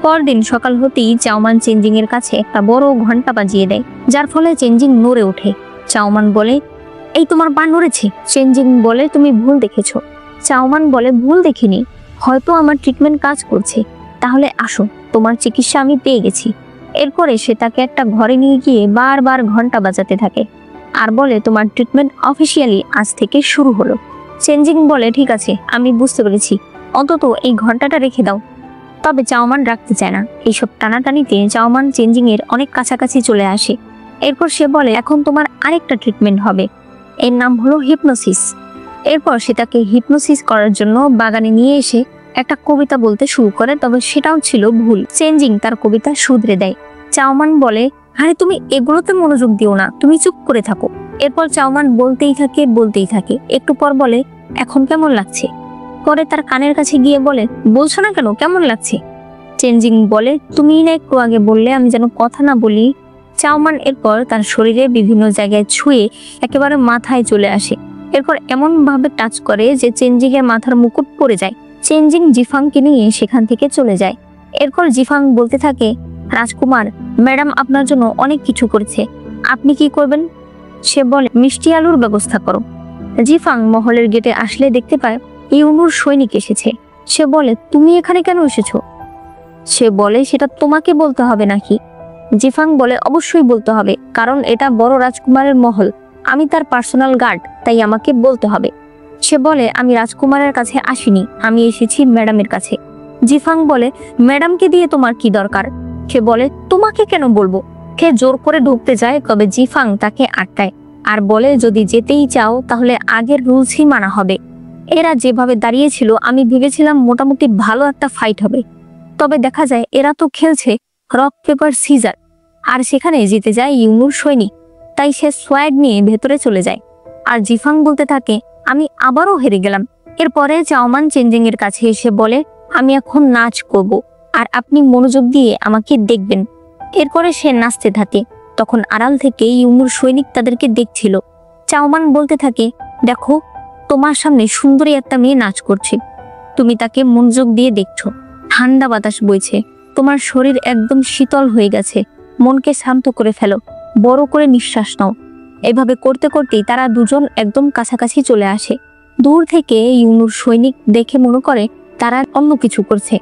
পরদিন সকাল হতেই চাওমান চেঞ্জিং এর কাছে একটা বড় ঘন্টা বাজিয়ে দেয়, যার ফলে চেঞ্জিং নড়ে ওঠে। চাওমান বলে, এই তোমার পা নড়েছে। চেঞ্জিং বলে, তুমি ভুল দেখেছো। চাওমান বলে, ভুল দেখিনি, হয়তো আমার ট্রিটমেন্ট কাজ করছে, তাহলে আসো তোমার চিকিৎসা আমি পেয়ে গেছি। এরপরে সে তাকে একটা ঘরে নিয়ে গিয়ে বারবার ঘন্টা বাজাতে থাকে আর বলে, তোমার ট্রিটমেন্ট অফিসিয়ালি আজ থেকে শুরু হলো। চেঞ্জিং বলে, ঠিক আছে আমি বুঝতে পেরেছি, অন্তত এই ঘন্টাটা রেখে দাও। তবে চাওমান রাখতে চায় না। এইসব টানাটানিতে চাওমান চেঞ্জিং এর অনেক কাছাকাছি চলে আসে। এরপর সে বলে, এখন তোমার আরেকটা ট্রিটমেন্ট হবে, এর নাম হলো হিপনোসিস। এরপর সে তাকে হিপনোসিস করার জন্য বাগানে নিয়ে এসে একটা কবিতা বলতে শুরু করে, তবে সেটাও ছিল ভুল। চেঞ্জিং তার কবিতা শুধরে দেয়। চাওমান বলে, আরে তুমি এগুলোতে মনোযোগ দিও না, তুমি চুপ করে থাকো। এরপর চাওমান বলতেই থাকে। একটু পর বলে, এখন কেমন লাগছে? এরপরে তার কানের কাছে গিয়ে বলে, বলছো না কেন, কেমন লাগছে? চেঞ্জিং বলে, তুমিই না একটু আগে বললে আমি যেন কথা না বলি। চাওমান এরপর তার শরীরে বিভিন্ন জায়গায় ছুঁয়ে একেবারে মাথায় চলে আসে। এরপর এমন ভাবে টাচ করে যে চেঞ্জিং এর মাথার মুকুট পড়ে যায়। চেঞ্জিং জিফাংকে নিয়ে সেখান থেকে চলে যায়। এরপর জিফাং বলতে থাকে, রাজকুমার, ম্যাডাম আপনার জন্য অনেক কিছু করেছে, আপনি কি করবেন? সে বলে, মিষ্টি আলুর ব্যবস্থা করো। জিফাং মহলের গেটে আসলে দেখতে পায় ইউনুর সৈনিক এসেছে। সে বলে, তুমি এখানে কেন এসেছো? সে বলে, সেটা তোমাকে বলতে হবে নাকি? জিফাং বলে, অবশ্যই বলতে হবে, কারণ এটা বড় রাজকুমারের মহল, আমি তার পার্সোনাল গার্ড, তাই আমাকে বলতে হবে। সে বলে, আমি রাজকুমারের কাছে আসিনি, আমি এসেছি ম্যাডামের কাছে। জিফাং বলে, ম্যাডামকে দিয়ে তোমার কি দরকার? সে বলে, তোমাকে কেন বলবো? সে জোর করে ঢুকতে যায়, তবে জিফাং তাকে আটকায় আর বলে, যদি যেতেই চাও তাহলে আগের রুলসই মানা হবে। এরা যেভাবে দাঁড়িয়েছিল আমি ভেবেছিলাম মোটামুটি ভালো একটা ফাইট হবে, তবে দেখা যায় এরা তো খেলছে রক পেপার সিজার, আর সেখানে জিতে যায় ইউনুর সৈনিক। তাই সে সোয়াগ নিয়ে ভেতরে চলে যায় আর জিফাং বলতে থাকে, আমি আবারও হেরে গেলাম। এরপরে চাওমান চেঞ্জিং এর কাছে এসে বলে, আমি এখন নাচ করব আর আপনি মনোযোগ দিয়ে আমাকে দেখবেন। এরপরে সে নাচতে থাকে। তখন আড়াল থেকে ইউনুর সৈনিক তাদেরকে দেখছিল। চাওমান বলতে থাকে, দেখো, তোমার সামনে সুন্দরী একটা মেয়ে নাচ করছে, তুমি তাকে মনোযোগ দিয়ে দেখছো। ঠান্ডা বাতাস বইছে, তোমার শরীর একদম শীতল হয়ে গেছে, মনকে শান্ত করে ফেলো, বড় করে নিঃশ্বাস নাও। এভাবে করতে করতেই তারা দুজন একদম কাছাকাছি চলে আসে। দূর থেকে ইউনুর সৈনিক দেখে মনে করে তারা অন্য কিছু করছে।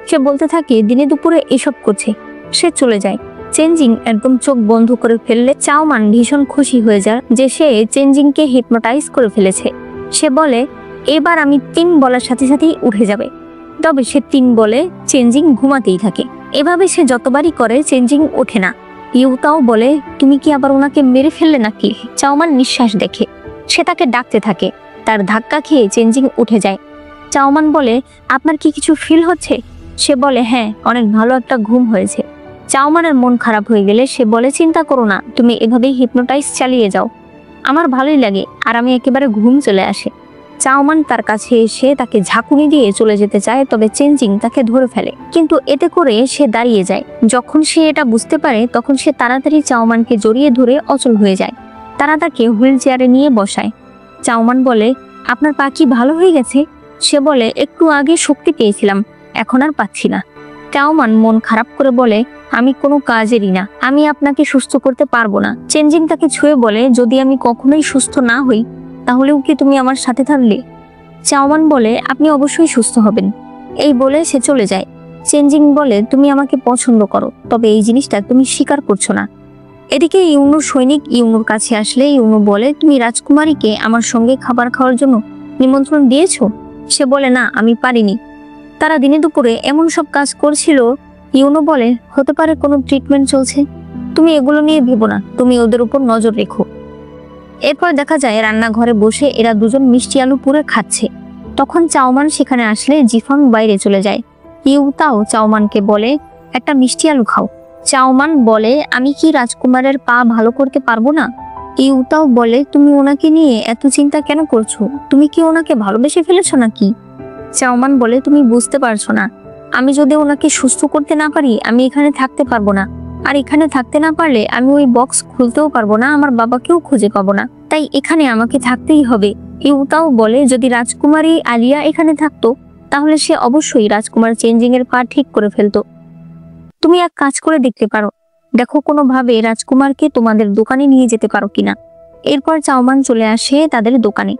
সে বলতে থাকে, দিনে দুপুরে এসব করছে। সে চলে যায়। চেঞ্জিং একদম চোখ বন্ধ করে ফেললে চাওমান ভীষণ খুশি হয়ে যায় যে সে চেঞ্জিংকে হিপনোটাইজ করে ফেলেছে। সে বলে, এবার আমি 3 বলার সাথে সাথেই উঠে যাবে। তবে সে 3 বলে চেঞ্জিং ঘুমাতেই থাকে। এভাবে সে যতবারই করে চেঞ্জিং ওঠে না। ইউতাও বলে, তুমি কি আবার ওনাকে মেরে ফেললে নাকি? চাওমান নিঃশ্বাস দেখে সে তাকে ডাকতে থাকে। তার ধাক্কা খেয়ে চেঞ্জিং উঠে যায়। চাওমান বলে, আপনার কি কিছু ফিল হচ্ছে? সে বলে, হ্যাঁ, অনেক ভালো একটা ঘুম হয়েছে। চাওমানের মন খারাপ হয়ে গেলে সে বলে, চিন্তা করো না, তুমি এভাবেই হিপনোটাইজ চালিয়ে যাও, আমার ভালোই লাগে আর আমি একেবারে ঘুম চলে আসে। চাওমান তার কাছে এসে তাকে ঝাঁকুনি দিয়ে চলে যেতে চায়, তবে চেঞ্জিং তাকে ধরে ফেলে, কিন্তু এতে করে সে দাঁড়িয়ে যায়। যখন সে এটা বুঝতে পারে তখন সে তাড়াতাড়ি চাওমানকে জড়িয়ে ধরে অচল হয়ে যায়। তারা তাকে হুইল চেয়ারে নিয়ে বসায়। চাওমান বলে, আপনার পা কি ভালো হয়ে গেছে? সে বলে, একটু আগে শক্তি পেয়েছিলাম, এখন আর পাচ্ছি না। চাওমান মন খারাপ করে বলে, আমি কোনো কাজেরই না, আমি আপনাকে সুস্থ করতে পারবো না। চেঞ্জিং তাকে ছুঁয়ে বলে, যদি আমি কখনোই সুস্থ না হই তাহলেও কি তুমি আমার সাথে থাকলে? চাওমান বলে, আপনি অবশ্যই সুস্থ হবেন। এই বলে সে চলে যায়। চেঞ্জিং বলে, তুমি আমাকে পছন্দ করো, তবে এই জিনিসটা তুমি স্বীকার করছো না। এদিকে ইউনুর সৈনিক ইউনুর কাছে আসলে ইউনু বলে, তুমি রাজকুমারীকে আমার সঙ্গে খাবার খাওয়ার জন্য নিমন্ত্রণ দিয়েছো? সে বলে, না, আমি পারিনি। তারা দিনে দুপুরে এমন সব কাজ করছিল। ইউনু বলে, হতে পারে কোনো ট্রিটমেন্ট চলছে, তুমি এগুলো নিয়ে ভেবো না, তুমি ওদের উপর নজর রেখো। এরপর দেখা যায় রান্নাঘরে বসে এরা দুজন মিষ্টি আলু পুরে খাচ্ছে। তখন চাওমান সেখানে আসলে জিফাং বাইরে চলে যায়। ইউতাও চাওমানকে বলে, একটা মিষ্টি আলু খাও। চাওমান বলে, আমি কি রাজকুমারের পা ভালো করতে পারবো না? ইউতাও বলে, তুমি ওনাকে নিয়ে এত চিন্তা কেন করছো? তুমি কি ওনাকে ভালোবেসে ফেলেছো নাকি? চাওমান বলে, তুমি বুঝতে পারছো না, আমি যদি ওনাকে সুস্থ করতে না পারি আমি এখানে থাকতে পারবো না, আর এখানে থাকতে না পারলে আমি ওই বক্স খুলতেও পারবো না, আমার বাবাকেও খুঁজে পাবো না, তাই এখানে আমাকে থাকতেই হবে। ইউতাও বলে, যদি রাজকুমারী আলিয়া এখানে থাকতো তাহলে সে অবশ্যই রাজকুমার চেঞ্জিং এর পা ঠিক করে ফেলতো। তুমি এক কাজ করে দেখতে পারো, দেখো কোনোভাবে রাজকুমারকে তোমাদের দোকানে নিয়ে যেতে পারো কিনা। এরপর চাওমান চলে আসে তাদের দোকানে।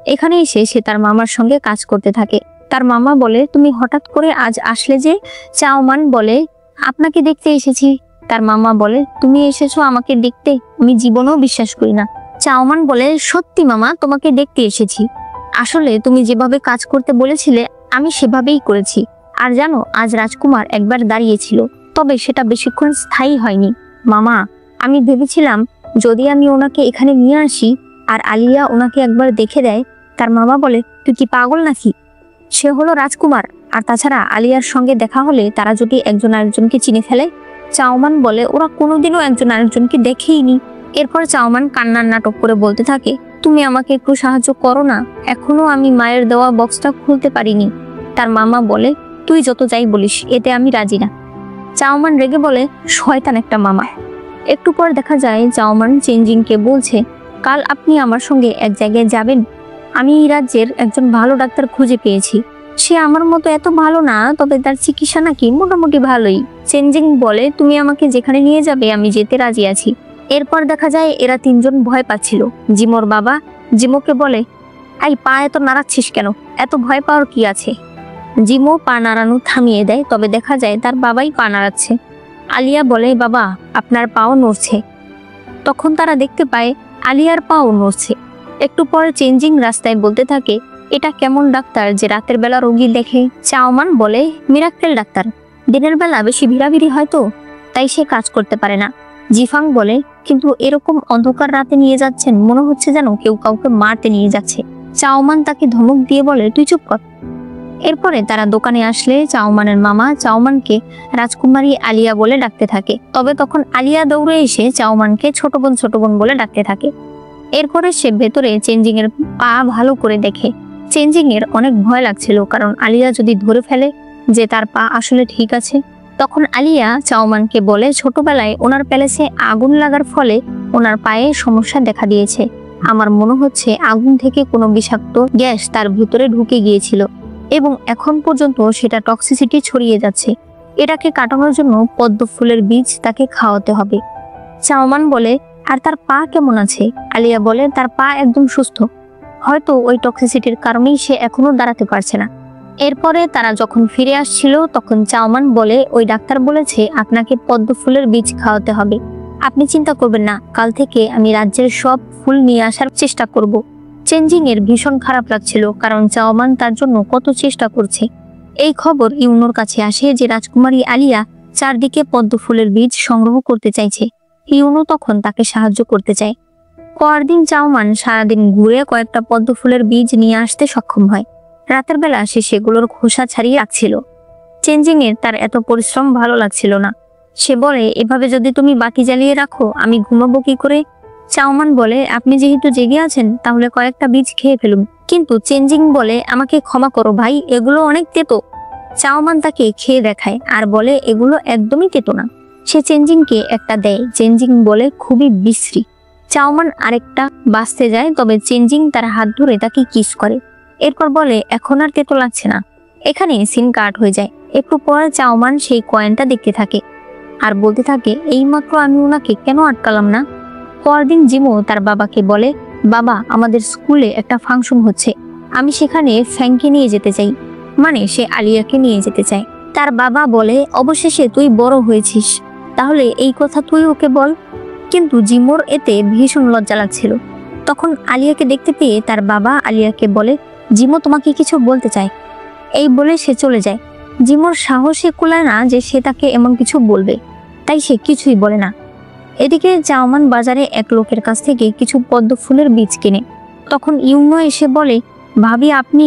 এখানে এসে সে তার মামার সঙ্গে কাজ করতে থাকে। তার মামা বলে, তুমি হঠাৎ করে আজ আসলে যে? চাওমান বলে, আপনাকে দেখতে এসেছি। তার মামা বলে, তুমি এসেছো আমাকে দেখতে? আমি জীবনেও বিশ্বাস করি না। চাওমান বলে, সত্যি মামা, তোমাকে দেখতে এসেছি। আসলে তুমি যেভাবে কাজ করতে বলেছিলে আমি সেভাবেই করেছি। আর জানো, আজ রাজকুমার একবার দাঁড়িয়েছিল, তবে সেটা বেশিক্ষণ স্থায়ী হয়নি। মামা, আমি ভেবেছিলাম যদি আমি ওনাকে এখানে নিয়ে আসি আর আলিয়া ওনাকে একবার দেখে দেয়। তার মামা বলে, তুই কি পাগল নাকি? সে হলো রাজকুমার, আর তাছাড়া আলিয়ার সঙ্গে দেখা হলে তারা যদি একজন আরেকজনকে চিনে ফেলে। চাওমান বলে, ওরা কোনোদিনও একজন আরেকজনকে দেখেইনি। এরপর চাওমান কান্নার নাটক করে বলতে থাকে, তুমি আমাকে একটু সাহায্য করো না, এখনো আমি মায়ের দেওয়া বক্সটা খুলতে পারিনি। তার মামা বলে, তুই যত যাই বলিস, এতে আমি রাজি না। চাওমান রেগে বলে, শয়তান একটা মামা। একটু পর দেখা যায় চাওমান চেঞ্জিংকে বলছে, কাল আপনি আমার সঙ্গে এক জায়গায় যাবেন। আমি এই রাজ্যের একজন ভালো ডাক্তার খুঁজে পেয়েছি। সে আমার মতো এত ভালো না, তবে তার চিকিৎসা নাকি মোটামুটি ভালোই। চেঞ্জিং বলে, তুমি আমাকে যেখানে নিয়ে যাবে আমি যেতে রাজি আছি। এরপর দেখা যায় এরা তিনজন ভয় পাচ্ছিল। জিমোর বাবা জিমোকে বলে, আই পা এত নাড়াচ্ছিস কেন, এত ভয় পাওয়ার কি আছে? জিমো পা নাড়ানো থামিয়ে দেয়, তবে দেখা যায় তার বাবাই পা নাড়াচ্ছে। আলিয়া বলে, বাবা আপনার পাও নড়ছে। তখন তারা দেখতে পায় আলিয়ার পাও নড়ছে। একটু পরে চেঞ্জিং রাস্তায় বলতে থাকে, এটা কেমন ডাক্তার যে রাতের বেলা রোগী দেখে? চাওমান বলে, মিরাক্কেল ডাক্তার, দিনের বেলা বেশি ভিড়াভিড়ি হয় তো, তাই সে কাজ করতে পারে না। জিফাং বলে, কিন্তু এরকম অন্ধকার রাতে নিয়ে যাচ্ছেন, মনে হচ্ছে যেন কেউ কাউকে মারতে নিয়ে যাচ্ছে। চাওমান তাকে ধমক দিয়ে বলে, তুই চুপ কর। এরপরে তারা দোকানে আসলে চাওমানের মামা চাওমানকে রাজকুমারী আলিয়া বলে ডাকতে থাকে। তবে তখন আলিয়া দৌড়ে এসে চাওমানকে ছোট বোন বলে ডাকতে থাকে। এরপরে সে ভেতরে চেঞ্জিং এর পা ভালো করে দেখে। চেঞ্জিং এর অনেক ভয় লাগছিল, কারণ আলিয়া যদি ধরে ফেলে যে তার পা আসলে ঠিক আছে। তখন আলিয়া চাওমানকে বলে, ছোটবেলায় ওনার প্যালেসে আগুন লাগার ফলে ওনার পায়ে সমস্যা দেখা দিয়েছে। আমার মনে হচ্ছে আগুন থেকে কোনো বিষাক্ত গ্যাস তার ভিতরে ঢুকে গিয়েছিল এবং এখন পর্যন্ত সেটা টক্সিসিটি ছড়িয়ে যাচ্ছে। এটাকে কাটানোর জন্য পদ্ম ফুলের বীজ তাকে খাওয়াতে হবে। চাওমান বলে, আর তার পা কেমন আছে? আলিয়া বলে, তার পা একদম সুস্থ, হয়তো ওই টক্সিসিটির কারণেই সে এখনো দাঁড়াতে পারছে না। এরপরে তারা যখন ফিরে আসছিল তখন চাওমান বলে, ওই ডাক্তার বলেছে আপনাকে পদ্ম ফুলের বীজ খাওয়াতে হবে। আপনি চিন্তা করবেন না, কাল থেকে আমি রাজ্যের সব ফুল নিয়ে আসার চেষ্টা করব। চেঞ্জিং এর ভীষণ খারাপ লাগছিল, কারণ চাওমান তার জন্য কত চেষ্টা করছে। এই খবর ইউনোর কাছে আসে যে রাজকুমারী আলিয়া চারদিকে পদ্ম ফুলের বীজ সংগ্রহ করতে চাইছে। ইউনো তখন তাকে সাহায্য করতে চায়। পরদিন চাওমান সারাদিন ঘুরে কয়েকটা পদ্ম ফুলের বীজ নিয়ে আসতে সক্ষম হয়। রাতের বেলা সে সেগুলোর খোসা ছাড়িয়ে রাখছিল। চেঞ্জিং এর তার এত পরিশ্রম ভালো লাগছিল না। সে বলে, এভাবে যদি তুমি বাতি জ্বালিয়ে রাখো আমি ঘুমাবো কি করে? চাওমান বলে, আপনি যেহেতু জেগে আছেন তাহলে কয়েকটা বীজ খেয়ে ফেলুন। কিন্তু চেঞ্জিং বলে, আমাকে ক্ষমা করো ভাই, এগুলো অনেক তেতো। চাওমান তাকে খেয়ে দেখায় আর বলে, এগুলো একদমই তেতো না। সে চেঞ্জিংকে একটা দেয়। চেঞ্জিং বলে, খুবই বিশ্রী। চাওমান আরেকটা বাঁচতে যায়, তবে চেঞ্জিং তার হাত ধরে তাকে কিস করে। এরপর বলে, এখন আর তেতো লাগছে না। এখানে সিন কাট হয়ে যায়। একটু পরে চাওমান সেই কয়েনটা দেখতে থাকে আর বলতে থাকে, এইমাত্র আমি ওনাকে কেন আটকালাম না? পরদিন জিমো তার বাবাকে বলে, বাবা আমাদের স্কুলে একটা ফাংশন হচ্ছে, আমি সেখানে ফ্যাংকে নিয়ে যেতে চাই। মানে সে আলিয়াকে নিয়ে যেতে চায়। তার বাবা বলে, অবশেষে তুই বড় হয়েছিস, তাহলে এই কথা তুই ওকে বল। কিন্তু জিমোর এতে ভীষণ লজ্জা লাগছিল। তখন আলিয়াকে দেখতে পেয়ে তার বাবা আলিয়াকে বলে, জিমো তোমাকে কিছু বলতে চায়। এই বলে সে চলে যায়। জিমোর সাহসে কুলায় না যে সে তাকে এমন কিছু বলবে, তাই সে কিছুই বলে না। এদিকে চাওমান বাজারে এক লোকের কাছ থেকে কিছু পদ্ম ফুলের বীজ কিনে। তখন ইউনো এসে বলে, ভাবি আপনি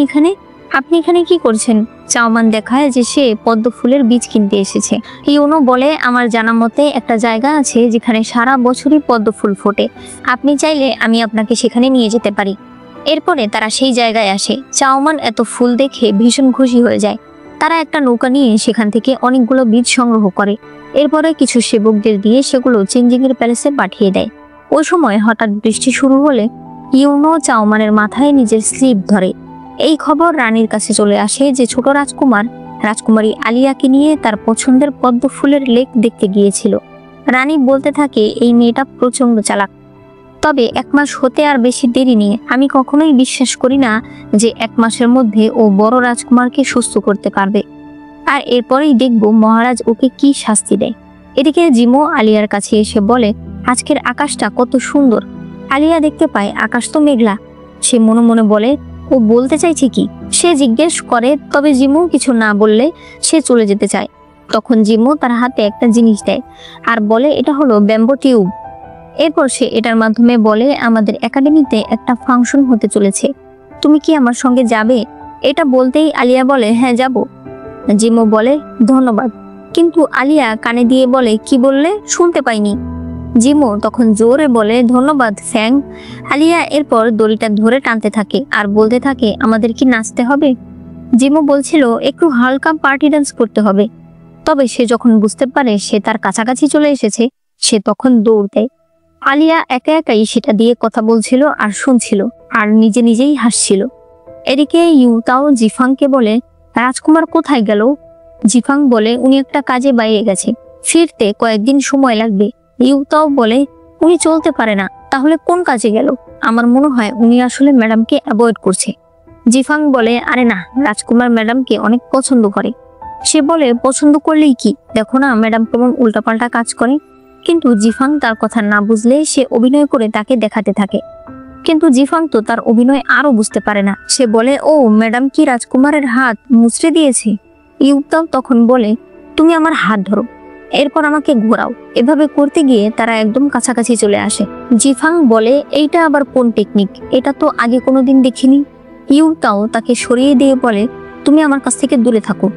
এখানে কি করছেন? চাওমান দেখায় যে সে পদ্ম ফুলের বীজ কিনতে এসেছে। ইউনো বলে, আমার জানা মতে একটা জায়গা আছে যেখানে সারা বছরই পদ্ম ফুল ফোটে, আপনি চাইলে আমি আপনাকে সেখানে নিয়ে যেতে পারি। এরপরে তারা সেই জায়গায় আসে। চাওমান এত ফুল দেখে ভীষণ খুশি হয়ে যায়। তারা একটা নৌকা নিয়ে সেখান থেকে অনেকগুলো বীজ সংগ্রহ করে। এরপরে কিছু সেবকদের দিয়ে সেগুলো চেঞ্জিং এর প্যালেসে পাঠিয়ে দেয়। ওই সময় হঠাৎ বৃষ্টি শুরু হলে ইউনো চাওমানের মাথায় নিজের স্লিপ ধরে। এই খবর রানীর কাছে চলে আসে যে ছোট রাজকুমারী আলিয়াকে নিয়ে তার পছন্দের পদ্ম ফুলের লেক দেখতে গিয়েছিল। রানী বলতে থাকে, এই মেয়েটা প্রচন্ড চালাক, তবে 1 মাস হতে আর বেশি দেরি নেই। আমি কখনোই বিশ্বাস করি না যে 1 মাসের মধ্যে ও বড় রাজকুমারকে সুস্থ করতে পারবে। আর এরপরেই দেখব মহারাজ ওকে কি শাস্তি দেয়। এদিকে জিমো আলিয়ার কাছে এসে বলে, আজকের আকাশটা কত সুন্দর। আলিয়া দেখতে পায় আকাশ তো মেঘলা। সে মনে মনে বলে, ও বলতে চাইছে কি? সে জিজ্ঞেস করে, তবে জিমো কিছু না বললে সে চলে যেতে চায়। তখন জিমো তার হাতে একটা জিনিস দেয় আর বলে, এটা হলো ব্যাম্বো টিউব। এরপর সে এটার মাধ্যমে বলে, আমাদের একাডেমিতে একটা ফাংশন হতে চলেছে, তুমি কি আমার সঙ্গে যাবে? এটা বলতেই আলিয়া বলে, হ্যাঁ যাব। জিমো বলে, ধন্যবাদ। কিন্তু আলিয়া কানে দিয়ে বলে, কি বললে? শুনতে পাইনি। জিমো তখন জোরে বলে, ধন্যবাদ ফ্যাং। আলিয়া এরপর দড়িটা ধরে টানতে থাকে আর বলতে থাকে, আমাদের কি নাচতে হবে? জিমো বলছিল একটু হালকা পার্টি ডান্স করতে হবে। তবে সে যখন বুঝতে পারে সে তার কাছাকাছি চলে এসেছে, সে তখন দৌড় দেয়। আলিয়া একা একাই সেটা দিয়ে কথা বলছিল আর শুনছিল আর নিজে নিজেই হাসছিল। এদিকে ইউতাও জিফাংকে বলে, রাজকুমার কোথায় গেল? জিফাং বলে, উনি একটা কাজে বাইরে গেছে, ফিরতে কয়েকদিন সময় লাগবে। ইউতাও বলে, উনি চলতে পারে না, তাহলে কোন কাজে গেল? আমার মনে হয় উনি আসলে ম্যাডামকে অ্যাভয়েড করছে। জিফাং বলে, আরে না, রাজকুমার ম্যাডামকে অনেক পছন্দ করে। সে বলে, পছন্দ করলেই কি, দেখো না ম্যাডাম কেমন উল্টাপাল্টা কাজ করে। কিন্তু জিফাং তার কথা না বুঝলে সে অভিনয় করে তাকে দেখাতে থাকে। কিন্তু জিফাং তো তার অভিনয় আরো বুঝতে পারে না। সে বলে, ও ম্যাডাম কি রাজকুমারের হাত মুচড়ে দিয়েছে? ইউতাও তখন বলে, তুমি আমার হাত ধরো, এরপর আমাকে ঘোরাও। এভাবে করতে গিয়ে তারা একদম কাছাকাছি চলে আসে। জিফাং বলে, এইটা আবার কোন টেকনিক? এটা তো আগে কোনোদিন দেখিনি। ইউতাও তাকে সরিয়ে দিয়ে বলে, তুমি আমার কাছ থেকে দূরে থাকো।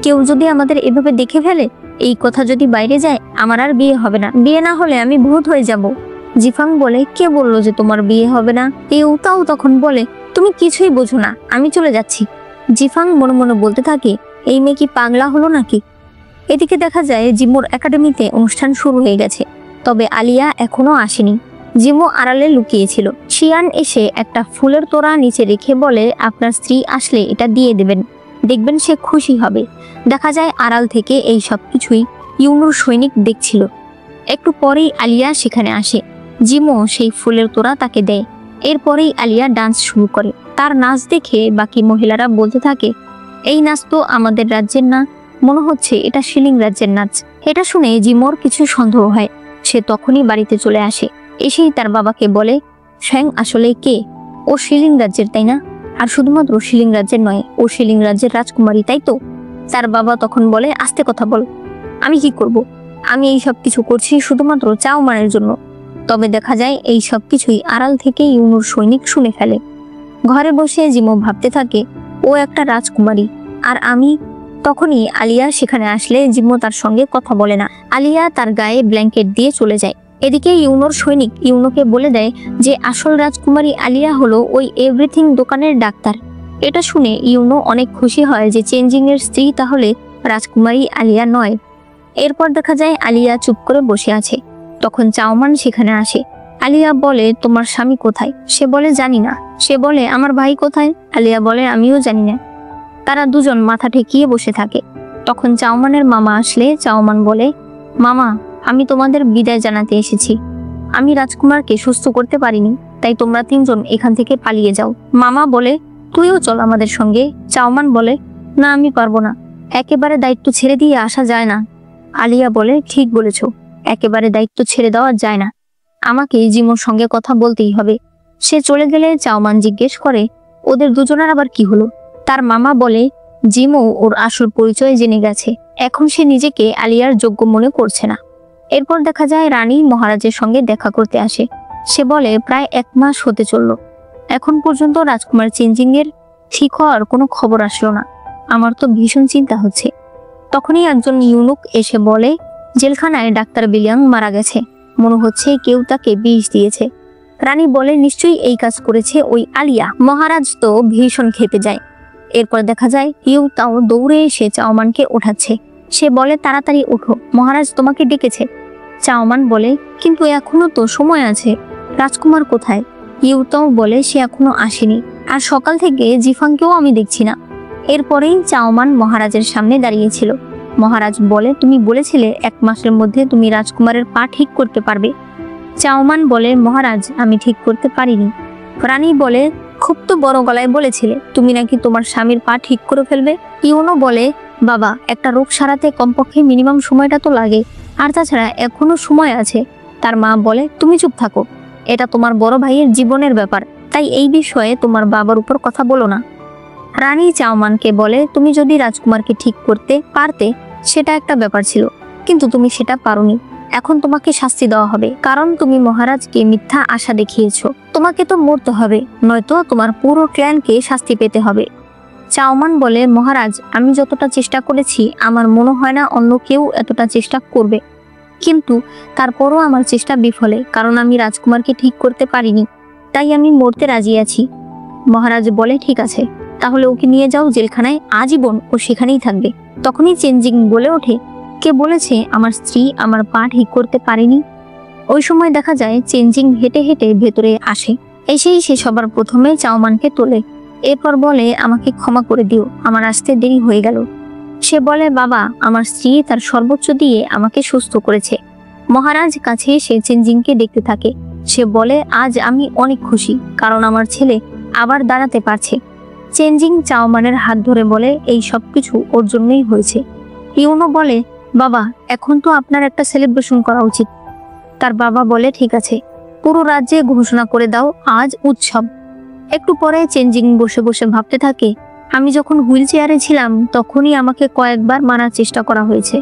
কেউ যদি আমাদের এভাবে দেখে ফেলে, এই কথা যদি বাইরে যায়, আমার আর বিয়ে হবে না। বিয়ে না হলে আমি ভূত হয়ে যাব। জিফাং বলে, কে বললো যে তোমার বিয়ে হবে না? ইউতাও তখন বলে, তুমি কিছুই বোঝো না, আমি চলে যাচ্ছি। জিফাং মনে মনে বলতে থাকে, এই মেয়ে কি পাগলা হলো নাকি? এদিকে দেখা যায় জিমোর একাডেমিতে অনুষ্ঠান শুরু হয়ে গেছে, তবে আলিয়া এখনো আসেনি। জিমো আড়ালে লুকিয়েছিল। শিয়ান এসে একটা ফুলের তোড়া নিচে রেখে বলে, আপনার স্ত্রী আসলে এটা দিয়ে দেবেন, দেখবেন সে খুশি হবে। দেখা যায় আড়াল থেকে এই সব কিছুই ইউনুর সৈনিক দেখছিল। একটু পরেই আলিয়া সেখানে আসে। জিমো সেই ফুলের তোড়া তাকে দেয়। এরপরেই আলিয়া ডান্স শুরু করে। তার নাচ দেখে বাকি মহিলারা বলতে থাকে, এই নাচ তো আমাদের রাজ্যের না, মনে হচ্ছে এটা শিলিং রাজ্যের নাচ। এটা শুনে জিমোর কিছু সন্দেহ হয়। সে তখনই বাড়িতে চলে আসে। এসেই তার বাবাকে বলে, ফ্যাং আসলে কে? ও শিলিং রাজ্যের, তাই না? আর শুধুমাত্র শিলিং রাজ্যের নয়, ও শিলিং রাজ্যের রাজকুমারী, তাই তো? তার বাবা তখন বলে, আস্তে কথা বল, আমি কি করব? আমি এই সব কিছু করছি শুধুমাত্র চাওমানের জন্য। তবে দেখা যায় এই সব কিছুই আড়াল থেকে ইউনুর সৈনিক শুনে ফেলে। ঘরে বসে জিমো ভাবতে থাকে, ও একটা রাজকুমারী আর আমি। তখনই আলিয়া সেখানে আসলে জিমো তার সঙ্গে কথা বলে না। আলিয়া তার গায়ে ব্ল্যাঙ্কেট দিয়ে চলে যায়। এদিকে ইউনোর সৈনিক ইউনোকে বলে দেয় যে আসল রাজকুমারী আলিয়া হলো ওই এভরিথিং দোকানের ডাক্তার। এটা শুনে ইউনো অনেক খুশি হয় যে চেঞ্জিং এর স্ত্রী তাহলে রাজকুমারী আলিয়া নয়। এরপর দেখা যায় আলিয়া চুপ করে বসে আছে। তখন চাওমান সেখানে আসে। আলিয়া বলে, তোমার স্বামী কোথায়? সে বলে, জানি না। সে বলে, আমার ভাই কোথায়? আলিয়া বলে, আমিও জানি না। তারা দুজন মাথা ঠেকিয়ে বসে থাকে। তখন চাওমানের মামা আসলে চাওমান বলে, মামা, আমি তোমাদের বিদায় জানাতে এসেছি। আমি রাজকুমারকে সুস্থ করতে পারিনি, তাই তোমরা তিনজন এখান থেকে পালিয়ে যাও। মামা বলে, তুইও চল আমাদের সঙ্গে। চাওমান বলে, না, আমি পারবো না, একেবারে দায়িত্ব ছেড়ে দিয়ে আসা যায় না। আলিয়া বলে, ঠিক বলেছ, একেবারে দায়িত্ব ছেড়ে দেওয়া যায় না, আমাকে জিমোর সঙ্গে কথা বলতেই হবে। সে চলে গেলে চাওমান জিজ্ঞেস করে, ওদের দুজনের আবার কি হলো? তার মামা বলে, জিমো ওর আসল পরিচয় জেনে গেছে, এখন সে নিজেকে আলিয়ার যোগ্য মনে করছে না। এরপর দেখা যায় রানী মহারাজের সঙ্গে দেখা করতে আসে। সে বলে, প্রায় 1 মাস হতে চলল, এখন পর্যন্ত রাজকুমার চেঞ্জিং এর ঠিক হওয়ার কোনো খবর আসলো না। আমার তো ভীষণ চিন্তা হচ্ছে। তখনই একজন ইউনুক এসে বলে, জেলখানায় ডাক্তার বিলিয়াং মারা গেছে, মনে হচ্ছে কেউ তাকে বিষ দিয়েছে। রানী বলে, নিশ্চয়ই এই কাজ করেছে ওই আলিয়া। মহারাজ তো ভীষণ খেপে যায়। এরপর দেখা যায় ইউতাও দৌড়ে এসে চাওমানকে ওঠাচ্ছে। সে বলে, তাড়াতাড়ি ওঠো, মহারাজ তোমাকে ডেকেছে। চাওমান বলে, কিন্তু এখনো তো সময় আছে, রাজকুমার কোথায়? ইউতাও বলে, সে এখনো আসেনি, আর সকাল থেকে জিফাংকেও আমি দেখছি না। এরপরেই চাওমান মহারাজের সামনে দাঁড়িয়েছিল। মহারাজ বলে, তুমি বলেছিলে 1 মাসের মধ্যে তুমি রাজকুমারের পা ঠিক করতে পারবে। চাওমান বলে, মহারাজ, আমি ঠিক করতে পারিনি। রানী বলে, খুব তো বড় গলায় বলেছিলে তুমি নাকি তোমার স্বামীর পা ঠিক করে ফেলবে। ইউনো বলে, বাবা, একটা রোগ সারাতে কমপক্ষে মিনিমাম সময়টা তো লাগে, আর তাছাড়া এখনো সময় আছে। তার মা বলে, তুমি চুপ থাকো, এটা তোমার বড় ভাইয়ের জীবনের ব্যাপার, তাই এই বিষয়ে তোমার বাবার উপর কথা বলো না। রানী চাওমানকে বলে, তুমি যদি রাজকুমারকে ঠিক করতে পারতে সেটা একটা ব্যাপার ছিল, কিন্তু তুমি সেটা পারোনি। এখন তোমাকে শাস্তি দেওয়া হবে, কারণ তুমি মহারাজকে মিথ্যা আশা দেখিয়েছো। তোমাকে তো মরতে হবে, নয়তো তোমার পুরো ক্ল্যানকে শাস্তি পেতে হবে। চাওমান বলে, মহারাজ, আমি যতটা চেষ্টা করেছি আমার মনে হয় না অন্য কেউ এতটা চেষ্টা করবে। কিন্তু তারপরও আমার চেষ্টা বিফলে, কারণ আমি রাজকুমারকে ঠিক করতে পারিনি, তাই আমি মরতে রাজি আছি। মহারাজ বলে, ঠিক আছে, তাহলে ওকে নিয়ে যাও জেলখানায়, আজীবন ও সেখানেই থাকবে। তখনই চেনজিং বলে ওঠে, কে বলেছে আমার স্ত্রী আমার পা ঠিক করতে পারেনি? ওই সময় দেখা যায় চেনজিং হেঁটে হেঁটে ভেতরে আসে। এসেই সে সবার প্রথমে চাওমানকে তোলে। এরপর বলে, আমাকে ক্ষমা করে দিও, আমার আসতে দেরি হয়ে গেল। সে বলে, বাবা, আমার স্ত্রী তার সর্বোচ্চ দিয়ে আমাকে সুস্থ করেছে। মহারাজ কাছে এসে চেনজিংকে দেখতে থাকে। সে বলে, আজ আমি অনেক খুশি, কারণ আমার ছেলে আবার দাঁড়াতে পারছে। চেনজিং চাওমানের হাত ধরে বলে, এই সবকিছু ওর জন্যই হয়েছে। ইউনো বলে, বাবা, এখন তো আপনার একটা সেলিব্রেশন করা উচিত। তার বাবা বলে, ঠিক আছে, পুরো রাজ্যে ঘোষণা করে দাও আজ উৎসব। একটু পরে চেনজিং বসে বসে ভাবতে থাকে, আমি যখন হুইল চেয়ারে ছিলাম তখনই আমাকে কয়েকবার মারার চেষ্টা করা হয়েছে,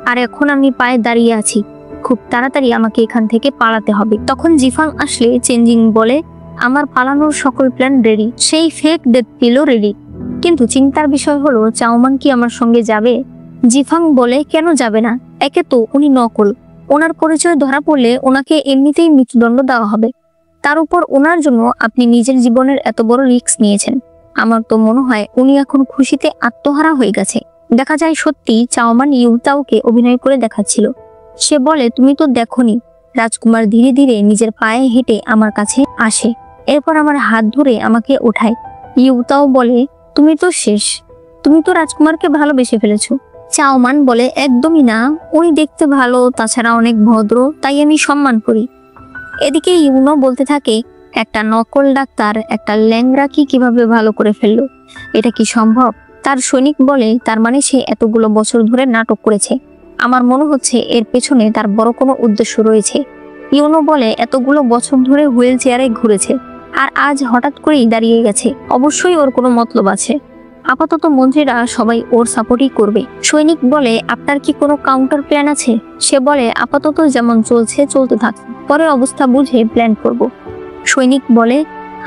আর এখন আমি পায়ে দাঁড়িয়ে আছি। খুব তাড়াতাড়ি আমাকে এখান থেকে পালাতে হবে। তখন জিফাং আসলে চেনজিং বলে, আমার পালানোর সকল প্ল্যান রেডি, সেই ফেক ডেথ পিলও রেডি, কিন্তু চিন্তার বিষয় হলো চাওমান কি আমার সঙ্গে যাবে? জিফাং বলে, কেন যাবে না? একে তো উনি নকল, ওনার পরিচয় ধরা পড়লে ওনাকে এমনিতেই মৃত্যুদণ্ড দেওয়া হবে। তার উপর ওনার জন্য আপনি নিজের জীবনের এত বড় রিস্ক নিয়েছেন। আমার তো মনে হয় উনি এখন খুশিতে আত্মহারা হয়ে গেছে। দেখা যায় সত্যি চাওমান ইউতাওকে অভিনয় করে দেখাচ্ছিল। সে বলে, তুমি তো দেখোনি, রাজকুমার ধীরে ধীরে নিজের পায়ে হেঁটে আমার কাছে আসে, এরপর আমার হাত ধরে আমাকে ওঠায়। ইউতাও বলে, তুমি তো শেষ, তুমি তো রাজকুমারকে ভালোবেসে ফেলেছো। চাওমান বলে, একদমই না, উনি দেখতে ভালো, তাছাড়া অনেক ভদ্র, তাই আমি সম্মান করি। এদিকে ইউনো বলতে থাকে, একটা নকল ডাক্তার একটা ল্যাংড়াকে কিভাবে ভালো করে ফেললো, এটা কি সম্ভব? তার সৈনিক বলে, তার মানে সে এতগুলো বছর ধরে নাটক করেছে। আমার মনে হচ্ছে এর পেছনে তার বড় কোনো উদ্দেশ্য রয়েছে। ইউনো বলে, এতগুলো বছর ধরে হুইল চেয়ারে ঘুরেছে, আর আজ হঠাৎ করেই দাঁড়িয়ে গেছে, অবশ্যই ওর কোনো মতলব আছে। আপাতত মন্ত্রীরা সবাই ওর সাপোর্টই করবে। সৈনিক বলে, আপনার কি কোনো কাউন্টার প্ল্যান আছে? সে বলে, আপাতত যেমন চলছে চলতে থাক, পরের অবস্থা বুঝে প্ল্যান করব। সৈনিক বলে,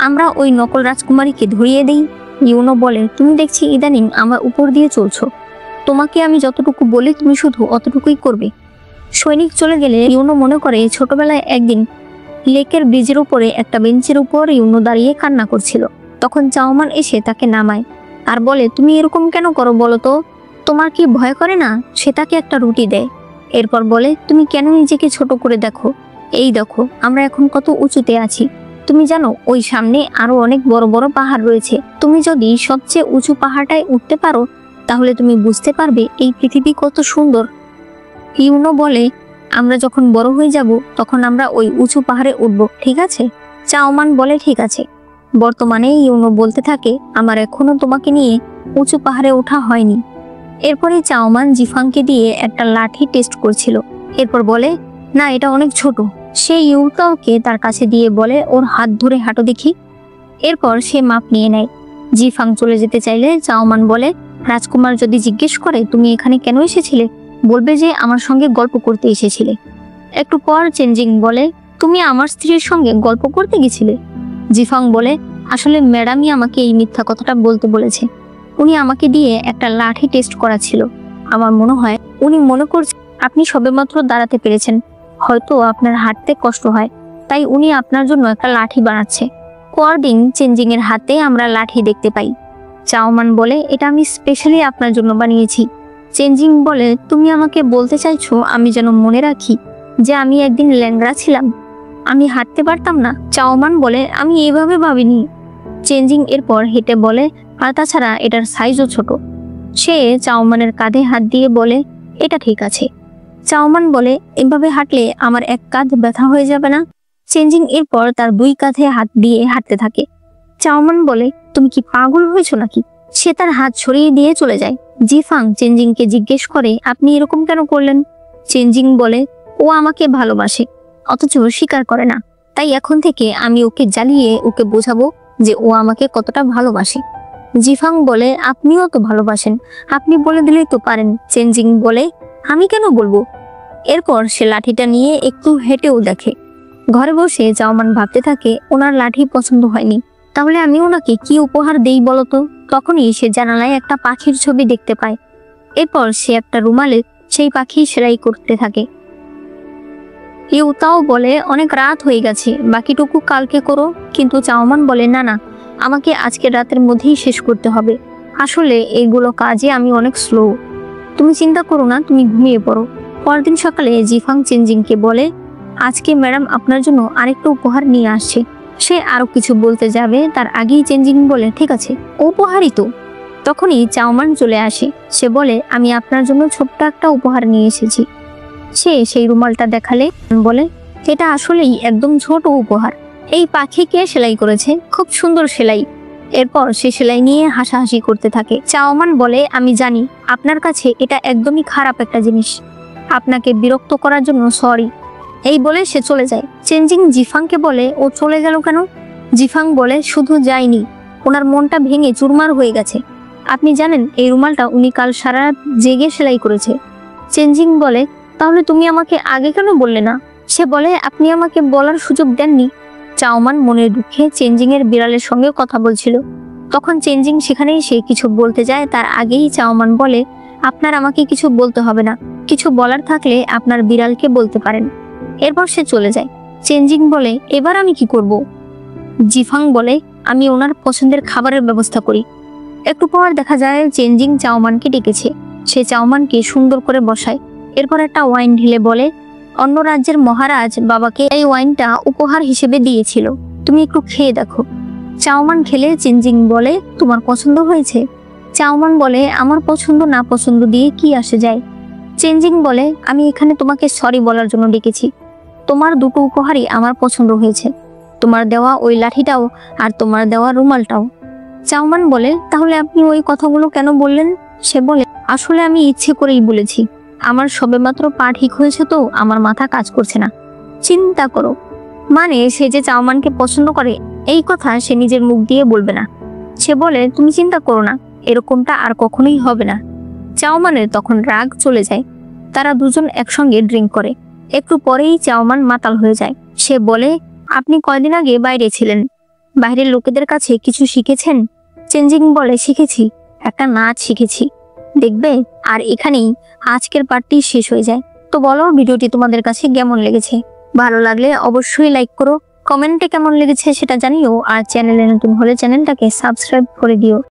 আমরা ওই নকল রাজকুমারীকে ধরিয়ে দেই। ইউনো বলে, তুমি দেখছি ইদানিং আমার উপর দিয়ে চলছো, তোমাকে আমি যতটুকু বলি তুমি শুধু অতটুকুই করবে। সৈনিক চলে গেলে ইউনো মনে করে ছোটবেলায় একদিন লেকের ব্রিজের উপরে একটা বেঞ্চের উপর ইউনো দাঁড়িয়ে কান্না করছিল। তখন চাওমান এসে তাকে নামায় আর বলে, তুমি এরকম কেন করো বলো তো, তোমার কি ভয় করে না? সে তাকে একটা রুটি দেয়। এরপর বলে, তুমি কেন নিজেকে ছোট করে দেখো? এই দেখো আমরা এখন কত উঁচুতে আছি, তুমি জানো ওই সামনে আরো অনেক বড় বড় পাহাড় রয়েছে। তুমি যদি সবচেয়ে উঁচু পাহাড়টায় উঠতে পারো তাহলে তুমি বুঝতে পারবে এই পৃথিবী কত সুন্দর। ইউনো বলে, আমরা যখন বড় হয়ে যাব তখন আমরা ওই উঁচু পাহাড়ে উঠব, ঠিক আছে? চাওমান বলে, ঠিক আছে। বর্তমানে ইউনো বলতে থাকে, আমার এখনো তোমাকে নিয়ে উঁচু পাহাড়ে ওঠা হয়নি। এরপরে চাওমান জিফাংকে দিয়ে একটা লাঠি টেস্ট করছিল। এরপর বলে, না, এটা অনেক ছোট। সে ইউতাওকে তার কাছে দিয়ে বলে, ওর হাত ধরে হাঁটো দেখি। এরপর সে মাপ নিয়ে নেয়। জিফাং চলে যেতে চাইলে চাওমান বলে, রাজকুমার যদি জিজ্ঞেস করে তুমি এখানে কেন এসেছিলে, বলবে যে আমার সঙ্গে গল্প করতে এসেছিলে। একটু পর চেনজিং বলে, তুমি আমার স্ত্রীর সঙ্গে গল্প করতে গেছিলে? জিফাং বলে, আসলে ম্যাডামই আমাকে এই মিথ্যা কথাটা বলতে বলেছে। উনি আমাকে দিয়ে একটা লাঠি টেস্ট করাছিল। আমার মনে হয় উনি মনে করছে আপনি সবেমাত্র দাঁড়াতে পেরেছেন, হয়তো আপনার হাঁটতে কষ্ট হয়, তাই উনি আপনার জন্য একটা লাঠি বানাচ্ছে। পরদিন চেনজিং এর হাতে আমরা লাঠি দেখতে পাই। চাওমান বলে, এটা আমি স্পেশালি আপনার জন্য বানিয়েছি। চেনজিং বলে, তুমি আমাকে বলতে চাইছো আমি যেন মনে রাখি যে আমি একদিন ল্যাংড়া ছিলাম, আমি হাঁটতে পারতাম না? চাওমান বলে, আমি এভাবে ভাবিনি। চেনজিং এরপর হেঁটে বলে, আর তাছাড়া এটার সাইজও ছোট। সে চাওমানের কাঁধে হাত দিয়ে বলে, এটা ঠিক আছে। চাওমান বলে, এভাবে হাঁটলে আমার এক কাঁধ ব্যথা হয়ে যাবে না? চেনজিং এরপর তার দুই কাঁধে হাত দিয়ে হাঁটতে থাকে। চাওমান বলে, তুমি কি পাগল হয়েছো নাকি? সে তার হাত সরিয়ে দিয়ে চলে যায়। জিফাং চেনজিংকে জিজ্ঞেস করে, আপনি এরকম কেন করলেন? চেনজিং বলে, ও আমাকে ভালোবাসে অথচ স্বীকার করে না, তাই এখন থেকে আমি ওকে জ্বালিয়ে ওকে বোঝাবো যে ও আমাকে কতটা ভালোবাসে। জিফাং বলে, আপনিও তো ভালোবাসেন, আপনি বলে দিলেই তো পারেন। চেনজিং বলে, আমি কেন বলবো? এরপর সে লাঠিটা নিয়ে একটু হেঁটেও দেখে। ঘরে বসে চাওমান ভাবতে থাকে, ওনার লাঠি পছন্দ হয়নি, তাহলে আমি ওনাকে কি উপহার দেই বলতো? তখনই সে জানালায় একটা পাখির ছবি দেখতে পায়। এরপর সে একটা রুমালে সেই পাখি সেলাই করতে থাকে। ইউতাও বলে অনেক রাত হয়ে গেছে, বাকিটুকু কালকে করো। কিন্তু চাওমান বলে না না, আমাকে আজকের রাতের মধ্যেই শেষ করতে হবে। আসলে এইগুলো কাজে আমি অনেক স্লো। তুমি চিন্তা করো না, তুমি ঘুমিয়ে পড়ো। পরদিন সকালে জিফাং চেনজিংকে বলে আজকে ম্যাডাম আপনার জন্য আরেকটা উপহার নিয়ে আসছে। সে আরো কিছু বলতে যাবে তার আগেই চেনজিং বলে ঠিক আছে, উপহারই তো। তখনই চাওমান চলে আসে। সে বলে আমি আপনার জন্য ছোট্ট একটা উপহার নিয়ে এসেছি। সে সেই রুমালটা দেখালে বলে এটা আসলেই একদম ছোট উপহার। এই পাখিকে সেলাই করেছে, খুব সুন্দর সেলাই। এরপর সে সেলাই নিয়ে হাসাহাসি করতে থাকে। চাওমান বলে আমি জানি আপনার কাছে এটা একদমই খারাপ একটা জিনিস, আপনাকে বিরক্ত করার জন্য সরি। এই বলে সে চলে যায়। চেনজিং জিফাংকে বলে ও চলে গেল কেন? জিফাং বলে শুধু যায়নি, ওনার মনটা ভেঙে চুরমার হয়ে গেছে। আপনি জানেন এই রুমালটা উনি কাল সারা রাত জেগে সেলাই করেছে। চেনজিং বলে তাহলে তুমি আমাকে আগে কেন বললে না? সে বলে আপনি আমাকে বলার সুযোগ দেননি। চাওমান মনের দুঃখে চেনজিং এর বিড়ালের সঙ্গে কথা বলছিল। তখন চেনজিং সেখানে এসে কিছু বলতে যায়, তার আগেই চাওমান বলে আপনার আমাকে কিছু বলতে হবে না, কিছু বলার থাকলে আপনার বিড়ালকে বলতে পারেন। এরপর সে চলে যায়। চেনজিং বলে এবার আমি কি করব? জিফাং বলে আমি ওনার পছন্দের খাবারের ব্যবস্থা করি। একটু পর দেখা যায় চেনজিং চাওমানকে ডেকেছে। সে চাওমানকে সুন্দর করে বসায়। এরপর একটা ওয়াইন ঢেলে বলে অন্য রাজ্যের মহারাজ বাবাকে এই ওয়াইনটা উপহার হিসেবে দিয়েছিল, তুমি একটু খেয়ে দেখো। চাওমান খেলে চেনজিং বলে তোমার পছন্দ হয়েছে? চাওমান বলে আমার পছন্দ না পছন্দ দিয়ে কি আসে যায়। চেনজিং বলে আমি এখানে তোমাকে সরি বলার জন্য ডেকেছি। তোমার দুটো উপহারই আমার পছন্দ হয়েছে, তোমার দেওয়া ওই লাঠিটাও আর তোমার দেওয়া রুমালটাও। চাওমান বলে তাহলে আপনি ওই কথাগুলো কেন বললেন? সে বলে আসলে আমি ইচ্ছে করেই বলেছি, আমার সবেমাত্র পা ঠিক হয়েছে তো আমার মাথা কাজ করছে না। চিন্তা করো, মানে সে যে চাওমানকে পছন্দ করে এই কথা সে নিজের মুখ দিয়ে বলবে না। সে বলে তুমি চিন্তা করো না, এরকমটা আর কখনোই হবে না। চাওমানের তখন রাগ চলে যায়। তারা দুজন একসঙ্গে ড্রিঙ্ক করে। একটু পরেই চাওমান মাতাল হয়ে যায়। সে বলে আপনি কয়দিন আগে বাইরে ছিলেন, বাইরের লোকেদের কাছে কিছু শিখেছেন? চেনজিং বলে শিখেছি, একটা নাচ শিখেছি, দেখবে। আর এখানেই আজকের পার্টটি শেষ হয়ে যায়। তো বলো ভিডিওটি তোমাদের কাছে কেমন লেগেছে? ভালো লাগলে অবশ্যই লাইক করো, কমেন্টে কেমন লেগেছে সেটা জানিও, আর চ্যানেলে নতুন হলে চ্যানেলটাকে সাবস্ক্রাইব করে দিও।